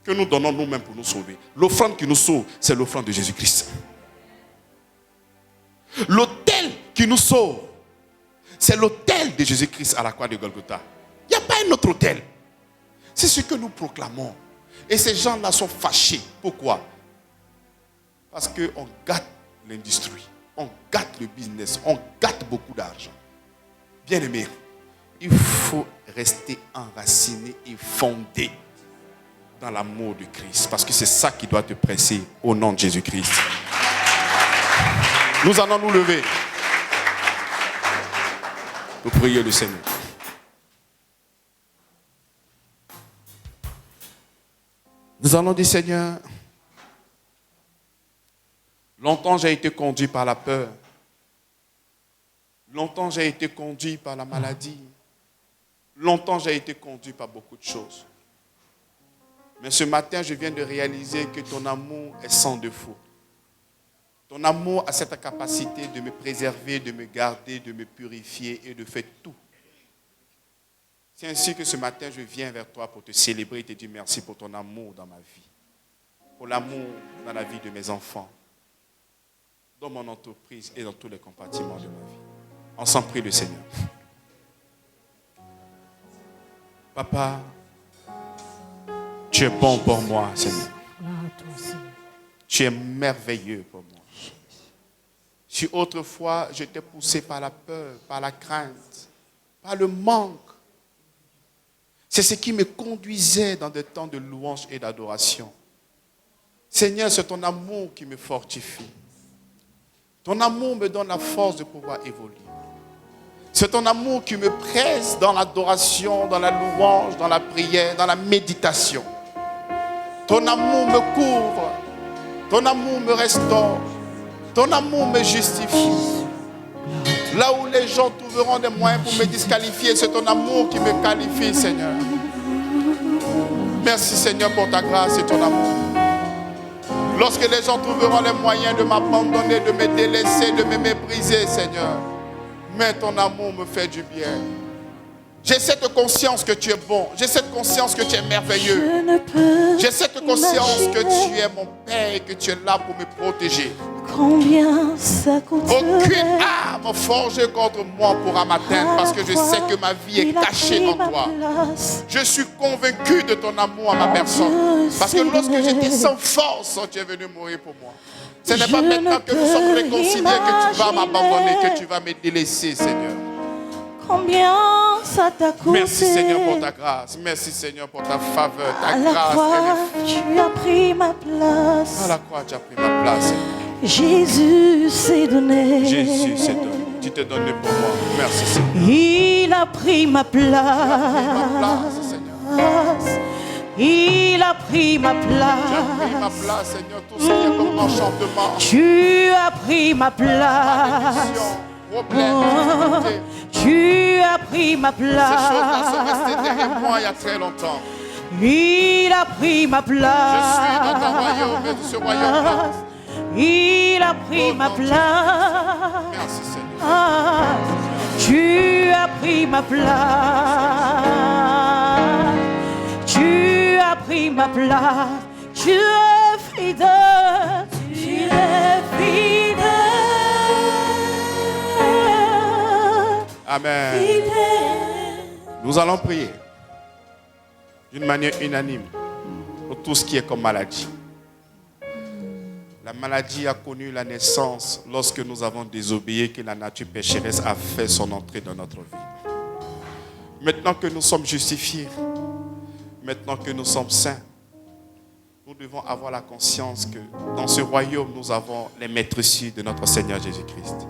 que nous donnons nous-mêmes pour nous sauver. L'offrande qui nous sauve, c'est l'offrande de Jésus-Christ. L'autel qui nous sauve, c'est l'autel de Jésus-Christ à la croix de Golgotha. Il n'y a pas un autre autel. C'est ce que nous proclamons. Et ces gens-là sont fâchés. Pourquoi? Parce qu'on gâte l'industrie. On gâte le business. On gâte beaucoup d'argent. Bien aimé, il faut rester enraciné et fondé dans l'amour de Christ. Parce que c'est ça qui doit te presser au nom de Jésus-Christ. Nous allons nous lever pour prier le Seigneur. Nous allons dire, Seigneur, longtemps j'ai été conduit par la peur. Longtemps j'ai été conduit par la maladie. Longtemps j'ai été conduit par beaucoup de choses. Mais ce matin, je viens de réaliser que ton amour est sans défaut. Ton amour a cette capacité de me préserver, de me garder, de me purifier et de faire tout. C'est ainsi que ce matin, je viens vers toi pour te célébrer et te dire merci pour ton amour dans ma vie. Pour l'amour dans la vie de mes enfants, dans mon entreprise et dans tous les compartiments de ma vie. Ensemble, prie le Seigneur. Papa, tu es bon pour moi, Seigneur. Tu es merveilleux pour moi. Si autrefois j'étais poussé par la peur, par la crainte, par le manque, c'est ce qui me conduisait dans des temps de louange et d'adoration. Seigneur, c'est ton amour qui me fortifie. Ton amour me donne la force de pouvoir évoluer. C'est ton amour qui me presse dans l'adoration, dans la louange, dans la prière, dans la méditation. Ton amour me couvre. Ton amour me restaure. Ton amour me justifie. Là où les gens trouveront des moyens pour me disqualifier, c'est ton amour qui me qualifie, Seigneur. Merci, Seigneur, pour ta grâce et ton amour. Lorsque les gens trouveront les moyens de m'abandonner, de me délaisser, de me mépriser, Seigneur, mais ton amour me fait du bien. J'ai cette conscience que tu es bon. J'ai cette conscience que tu es merveilleux. J'ai cette conscience que tu es mon Père et que tu es là pour me protéger. Combien ça coûterait? Aucune arme forgée contre moi pourra m'atteindre parce que je sais que ma vie est cachée en toi. Je suis convaincu de ton amour à ma personne. Parce que lorsque j'étais sans force, tu es venu mourir pour moi. Ce n'est pas maintenant que nous sommes réconciliés que tu vas m'abandonner, que tu vas me délaisser, Seigneur. Combien ça t'a coûté? Merci, Seigneur, pour ta grâce. Merci, Seigneur, pour ta faveur, ta à la grâce. croix, tu as pris ma place. À la croix, tu as pris ma place, Seigneur. Jésus s'est donné. Jésus s'est donné. Tu t'es donné pour moi. Merci, Seigneur. Il a pris ma place. Ma place, Seigneur. Il a pris ma place. Tu as pris ma place, Seigneur. Tout ce qui est comme enchantement. Tu as pris ma place. Problème, difficulté. Tu as pris ma place. Ces choses-là sont restées derrière moi il y a très longtemps. Il a pris ma place. Je suis dans ton royaume et de ce royaume-là. Il a pris ma place. Merci, Seigneur. Tu as pris ma place. Tu as pris ma place. Tu es fidèle. Tu es fidèle. Amen. Nous allons prier d'une manière unanime pour tout ce qui est comme maladie. La maladie a connu la naissance lorsque nous avons désobéi, que la nature pécheresse a fait son entrée dans notre vie. Maintenant que nous sommes justifiés, maintenant que nous sommes saints, nous devons avoir la conscience que dans ce royaume, nous avons les maîtresses de notre Seigneur Jésus-Christ.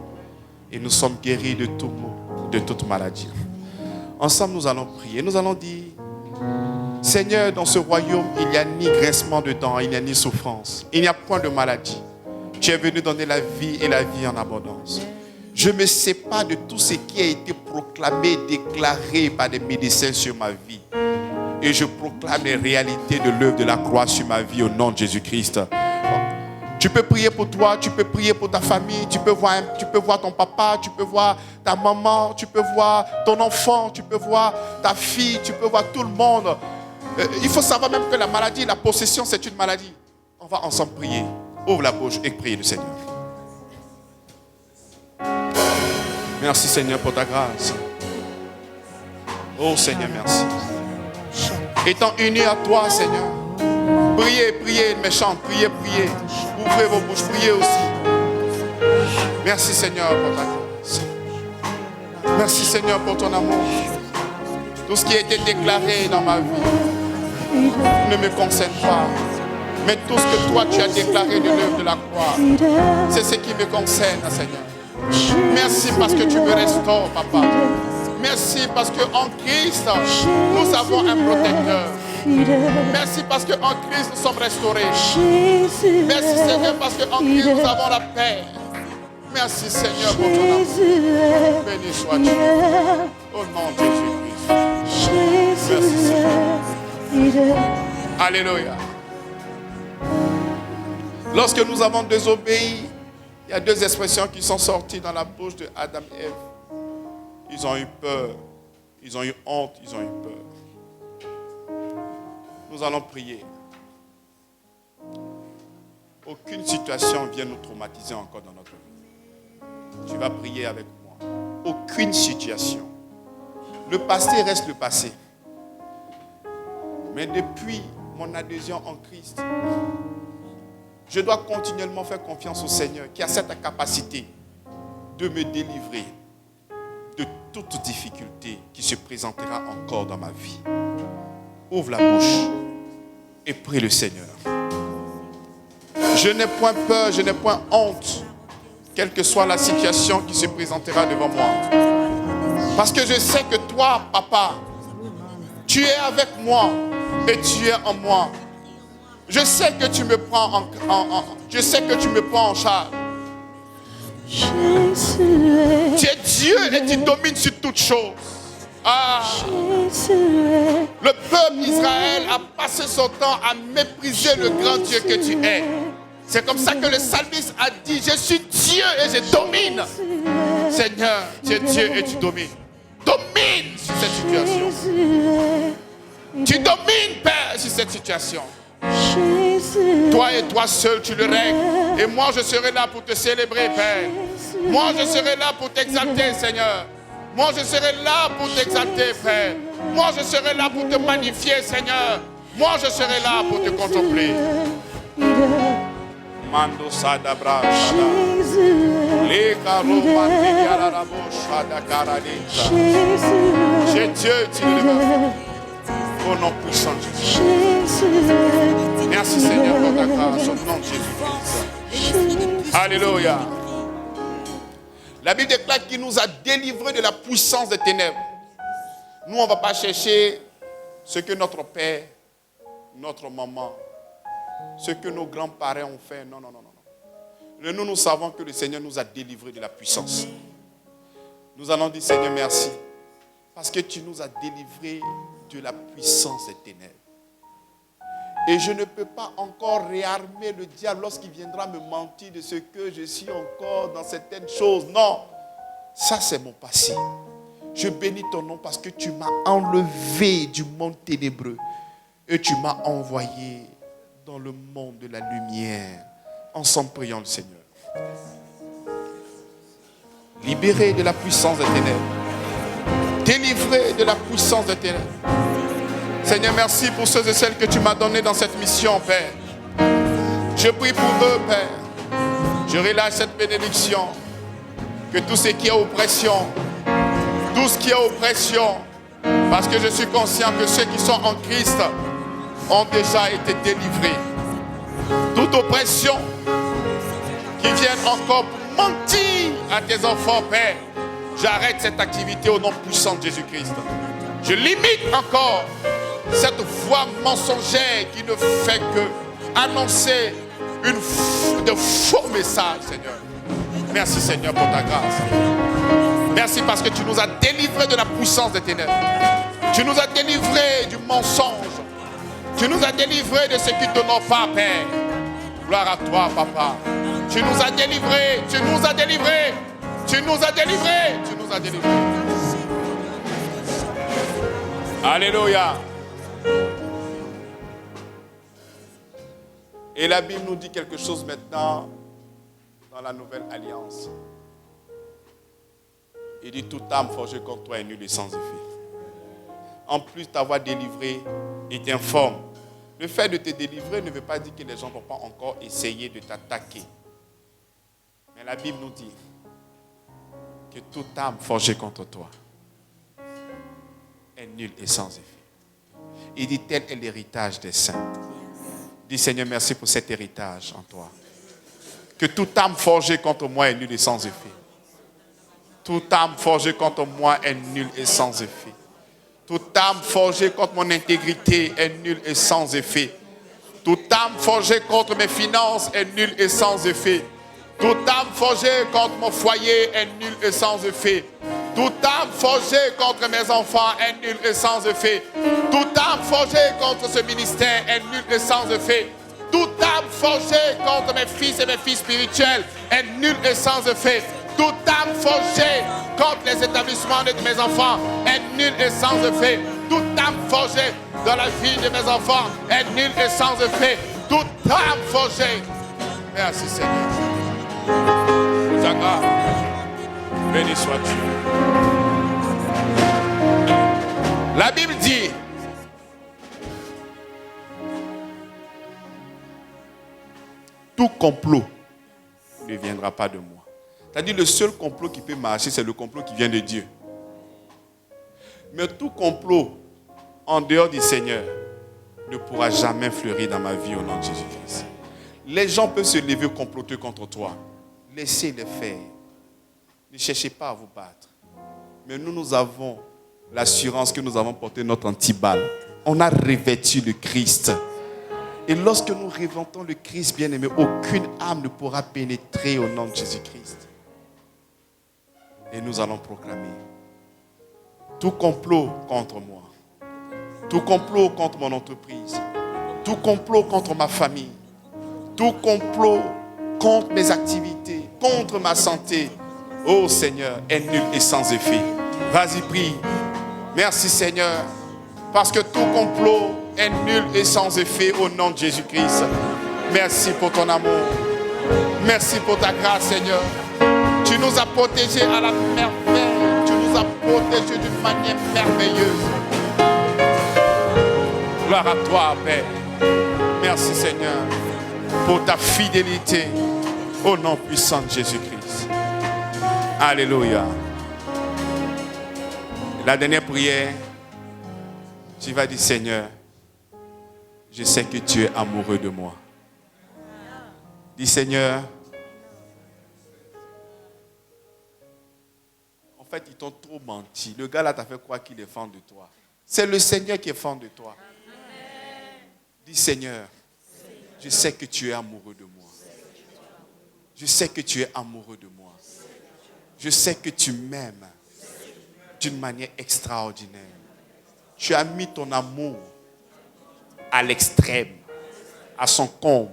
Et nous sommes guéris de tout maux, de toute maladie. Ensemble, nous allons prier. Nous allons dire, Seigneur, dans ce royaume, il n'y a ni graissement de dents, il n'y a ni souffrance. Il n'y a point de maladie. Tu es venu donner la vie et la vie en abondance. Je me sépare de tout ce qui a été proclamé, déclaré par des médecins sur ma vie. Et je proclame les réalités de l'œuvre de la croix sur ma vie au nom de Jésus-Christ. Tu peux prier pour toi, tu peux prier pour ta famille, tu peux voir ton papa, tu peux voir ta maman, tu peux voir ton enfant, tu peux voir ta fille, tu peux voir tout le monde. Il faut savoir même que la maladie, la possession, c'est une maladie. On va ensemble prier. Ouvre la bouche et prie le Seigneur. Merci Seigneur pour ta grâce. Oh Seigneur, merci. Étant unis à toi Seigneur. Priez, priez, mes chants, priez, priez. Ouvrez vos bouches, priez aussi. Merci Seigneur pour ta grâce. Merci Seigneur pour ton amour. Tout ce qui a été déclaré dans ma vie. ne me concerne pas. Mais tout ce que toi tu as déclaré de l'œuvre de la croix, c'est ce qui me concerne, Seigneur. Merci parce que tu me restaures, Papa. Merci parce qu'en Christ, nous avons un protecteur. Merci parce qu'en Christ, nous sommes restaurés. Merci, Seigneur, parce qu'en Christ, nous avons la paix. Merci, Seigneur, pour ton amour. Béni sois-tu. Au nom de Jésus-Christ. Merci, Seigneur. Alléluia. Lorsque nous avons désobéi, il y a deux expressions qui sont sorties dans la bouche de Adam et Ève. Ils ont eu peur, ils ont eu honte, ils ont eu peur. Nous allons prier. Aucune situation vient nous traumatiser encore dans notre vie. Tu vas prier avec moi. Aucune situation. Le passé reste le passé. Mais depuis mon adhésion en Christ, je dois continuellement faire confiance au Seigneur qui a cette capacité de me délivrer de toute difficulté qui se présentera encore dans ma vie. Ouvre la bouche et prie le Seigneur. Je n'ai point peur, je n'ai point honte, quelle que soit la situation qui se présentera devant moi. Parce que je sais que toi, Papa, tu es avec moi et tu es en moi. Je sais que tu me prends je sais que tu me prends en charge. Tu es Dieu et tu domines sur toutes choses. Ah. Le peuple d'Israël a passé son temps à mépriser le grand Dieu que tu es. C'est comme ça que le psalmiste a dit, je suis Dieu et je domine. Seigneur, tu es Dieu et tu domines. Domine sur cette situation. Tu domines, Père, sur cette situation. Toi et toi seul, tu le règles. Et moi, je serai là pour te célébrer, Père. Moi, je serai là pour t'exalter, Seigneur. Moi, je serai là pour t'exalter, Père. Moi, je serai là pour te magnifier, Seigneur. Moi, je serai là pour te contempler. Mando Sadabra j'ai Dieu, tu le au nom puissant de Jésus. Merci Seigneur pour ta grâce au nom de Jésus-Christ. Alléluia. La Bible déclare qu'il nous a délivrés de la puissance des ténèbres. Nous, on ne va pas chercher ce que notre père, notre maman, ce que nos grands-parents ont fait. Non, non, non, non. Nous savons que le Seigneur nous a délivrés de la puissance. Nous allons dire, Seigneur, merci. Parce que tu nous as délivrés de la puissance des ténèbres. Et je ne peux pas encore réarmer le diable lorsqu'il viendra me mentir de ce que je suis encore dans certaines choses. Non, ça c'est mon passé. Je bénis ton nom parce que tu m'as enlevé du monde ténébreux et tu m'as envoyé dans le monde de la lumière. Ensemble, prions le Seigneur. Libéré de la puissance des ténèbres. Délivré de la puissance des ténèbres. Seigneur, merci pour ceux et celles que tu m'as donnés dans cette mission, Père. Je prie pour eux, Père. Je relâche cette bénédiction. Que tout ce qui est oppression, parce que je suis conscient que ceux qui sont en Christ ont déjà été délivrés. Toute oppression qui vient encore pour mentir à tes enfants, Père, j'arrête cette activité au nom puissant de Jésus-Christ. Je limite encore cette voix mensongère qui ne fait que annoncer de faux messages, Seigneur. Merci, Seigneur, pour ta grâce. Merci parce que tu nous as délivrés de la puissance des ténèbres. Tu nous as délivrés du mensonge. Tu nous as délivrés de ce qui ne t'honore pas, Père. Gloire à toi, Papa. Tu nous as délivrés. Tu nous as délivrés. Tu nous as délivrés. Tu nous as délivrés. Alléluia. Et la Bible nous dit quelque chose maintenant dans la nouvelle alliance. Il dit toute âme forgée contre toi est nulle et sans effet. En plus t'avoir délivré, il t'informe. Le fait de te délivrer ne veut pas dire que les gens ne vont pas encore essayer de t'attaquer. Mais la Bible nous dit que toute âme forgée contre toi est nulle et sans effet. Il dit, tel est l'héritage des saints. Dis, Seigneur, merci pour cet héritage en toi. Que toute âme forgée contre moi est nulle et sans effet. Toute âme forgée contre moi est nulle et sans effet. Toute âme forgée contre mon intégrité est nulle et sans effet. Toute âme forgée contre mes finances est nulle et sans effet. Toute âme forgée contre mon foyer est nulle et sans effet. Toute âme forgée contre mes enfants est nulle et sans effet. Toute âme forgée contre ce ministère est nulle et sans effet. Toute âme forgée contre mes fils et mes filles spirituels est nulle et sans effet. Toute âme forgée contre les établissements de mes enfants est nulle et sans effet. Toute âme forgée dans la vie de mes enfants est nulle et sans effet. Toute âme forgée. Merci Seigneur. Zaga, béni sois-tu. La Bible dit, tout complot ne viendra pas de moi. C'est-à-dire le seul complot qui peut marcher, c'est le complot qui vient de Dieu. Mais tout complot en dehors du Seigneur ne pourra jamais fleurir dans ma vie au nom de Jésus-Christ. Les gens peuvent se lever comploter contre toi. Laissez-les faire. Ne cherchez pas à vous battre. Mais nous avons l'assurance que nous avons porté notre antiballe. On a revêtu le Christ. Et lorsque nous revêtons le Christ, bien-aimé, aucune âme ne pourra pénétrer au nom de Jésus-Christ. Et nous allons proclamer tout complot contre moi, tout complot contre mon entreprise, tout complot contre ma famille, tout complot contre mes activités, contre ma santé, oh Seigneur, est nul et sans effet. Vas-y, prie. Merci Seigneur, parce que tout complot est nul et sans effet au nom de Jésus-Christ. Merci pour ton amour. Merci pour ta grâce, Seigneur. Tu nous as protégés à la merveille. Tu nous as protégés d'une manière merveilleuse. Gloire à toi, Père. Merci, Seigneur, pour ta fidélité au nom puissant de Jésus-Christ. Alléluia. La dernière prière, tu vas dire, Seigneur, je sais que tu es amoureux de moi. Dis, Seigneur, en fait, ils t'ont trop menti. Le gars là t'a fait croire qu'il est fan de toi. C'est le Seigneur qui est fan de toi. Dis, Seigneur, je sais que tu es amoureux de moi. Je sais que tu es amoureux de moi. Je sais que tu m'aimes d'une manière extraordinaire. Tu as mis ton amour à l'extrême, à son comble.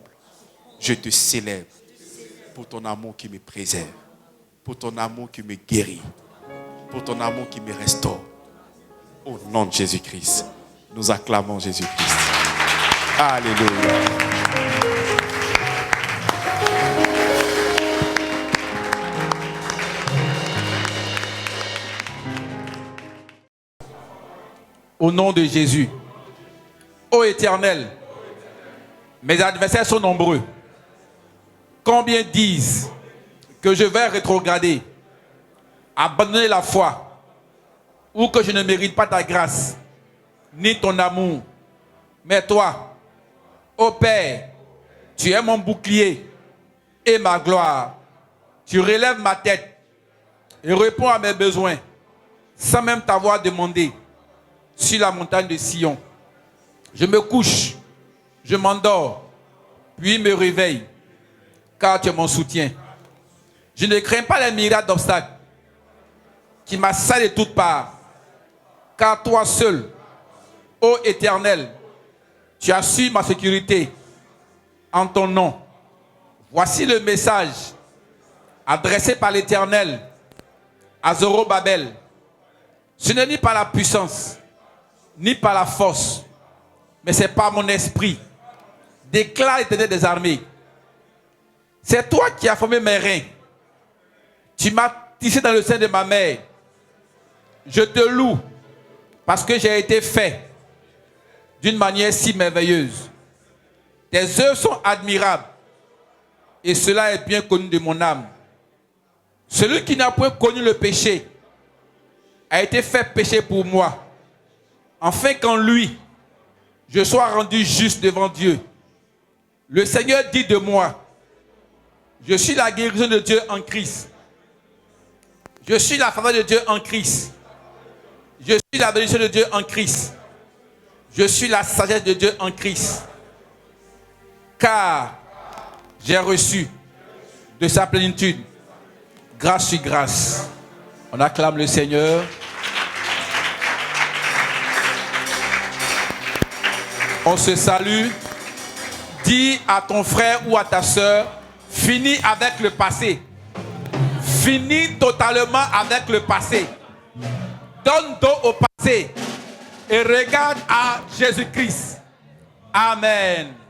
Je te célèbre pour ton amour qui me préserve, pour ton amour qui me guérit, pour ton amour qui me restaure. Au nom de Jésus-Christ, nous acclamons Jésus-Christ. Alléluia. Au nom de Jésus. Ô Éternel, mes adversaires sont nombreux. Combien disent que je vais rétrograder, abandonner la foi, ou que je ne mérite pas ta grâce, ni ton amour. Mais toi, ô Père, tu es mon bouclier et ma gloire. Tu relèves ma tête et réponds à mes besoins sans même t'avoir demandé. Sur la montagne de Sion, je me couche, je m'endors, puis me réveille, car tu es mon soutien. Je ne crains pas les myriades d'obstacles qui m'assaillent de toutes parts, car toi seul, ô Éternel, tu assures ma sécurité en ton nom. Voici le message adressé par l'Éternel à Zorobabel. Ce n'est ni par la puissance, ni par la force, mais c'est par mon esprit, déclare l'Éternel des armées. C'est toi qui as formé mes reins. Tu m'as tissé dans le sein de ma mère. Je te loue parce que j'ai été fait d'une manière si merveilleuse. Tes œuvres sont admirables et cela est bien connu de mon âme. Celui qui n'a point connu le péché a été fait péché pour moi, afin qu'en lui, je sois rendu juste devant Dieu. Le Seigneur dit de moi, je suis la guérison de Dieu en Christ. Je suis la faveur de Dieu en Christ. Je suis la bénédiction de Dieu en Christ. Je suis la sagesse de Dieu en Christ. Car j'ai reçu de sa plénitude grâce sur grâce. On acclame le Seigneur. On se salue. Dis à ton frère ou à ta soeur, finis avec le passé. Finis totalement avec le passé. Donne dos au passé et regarde à Jésus-Christ. Amen.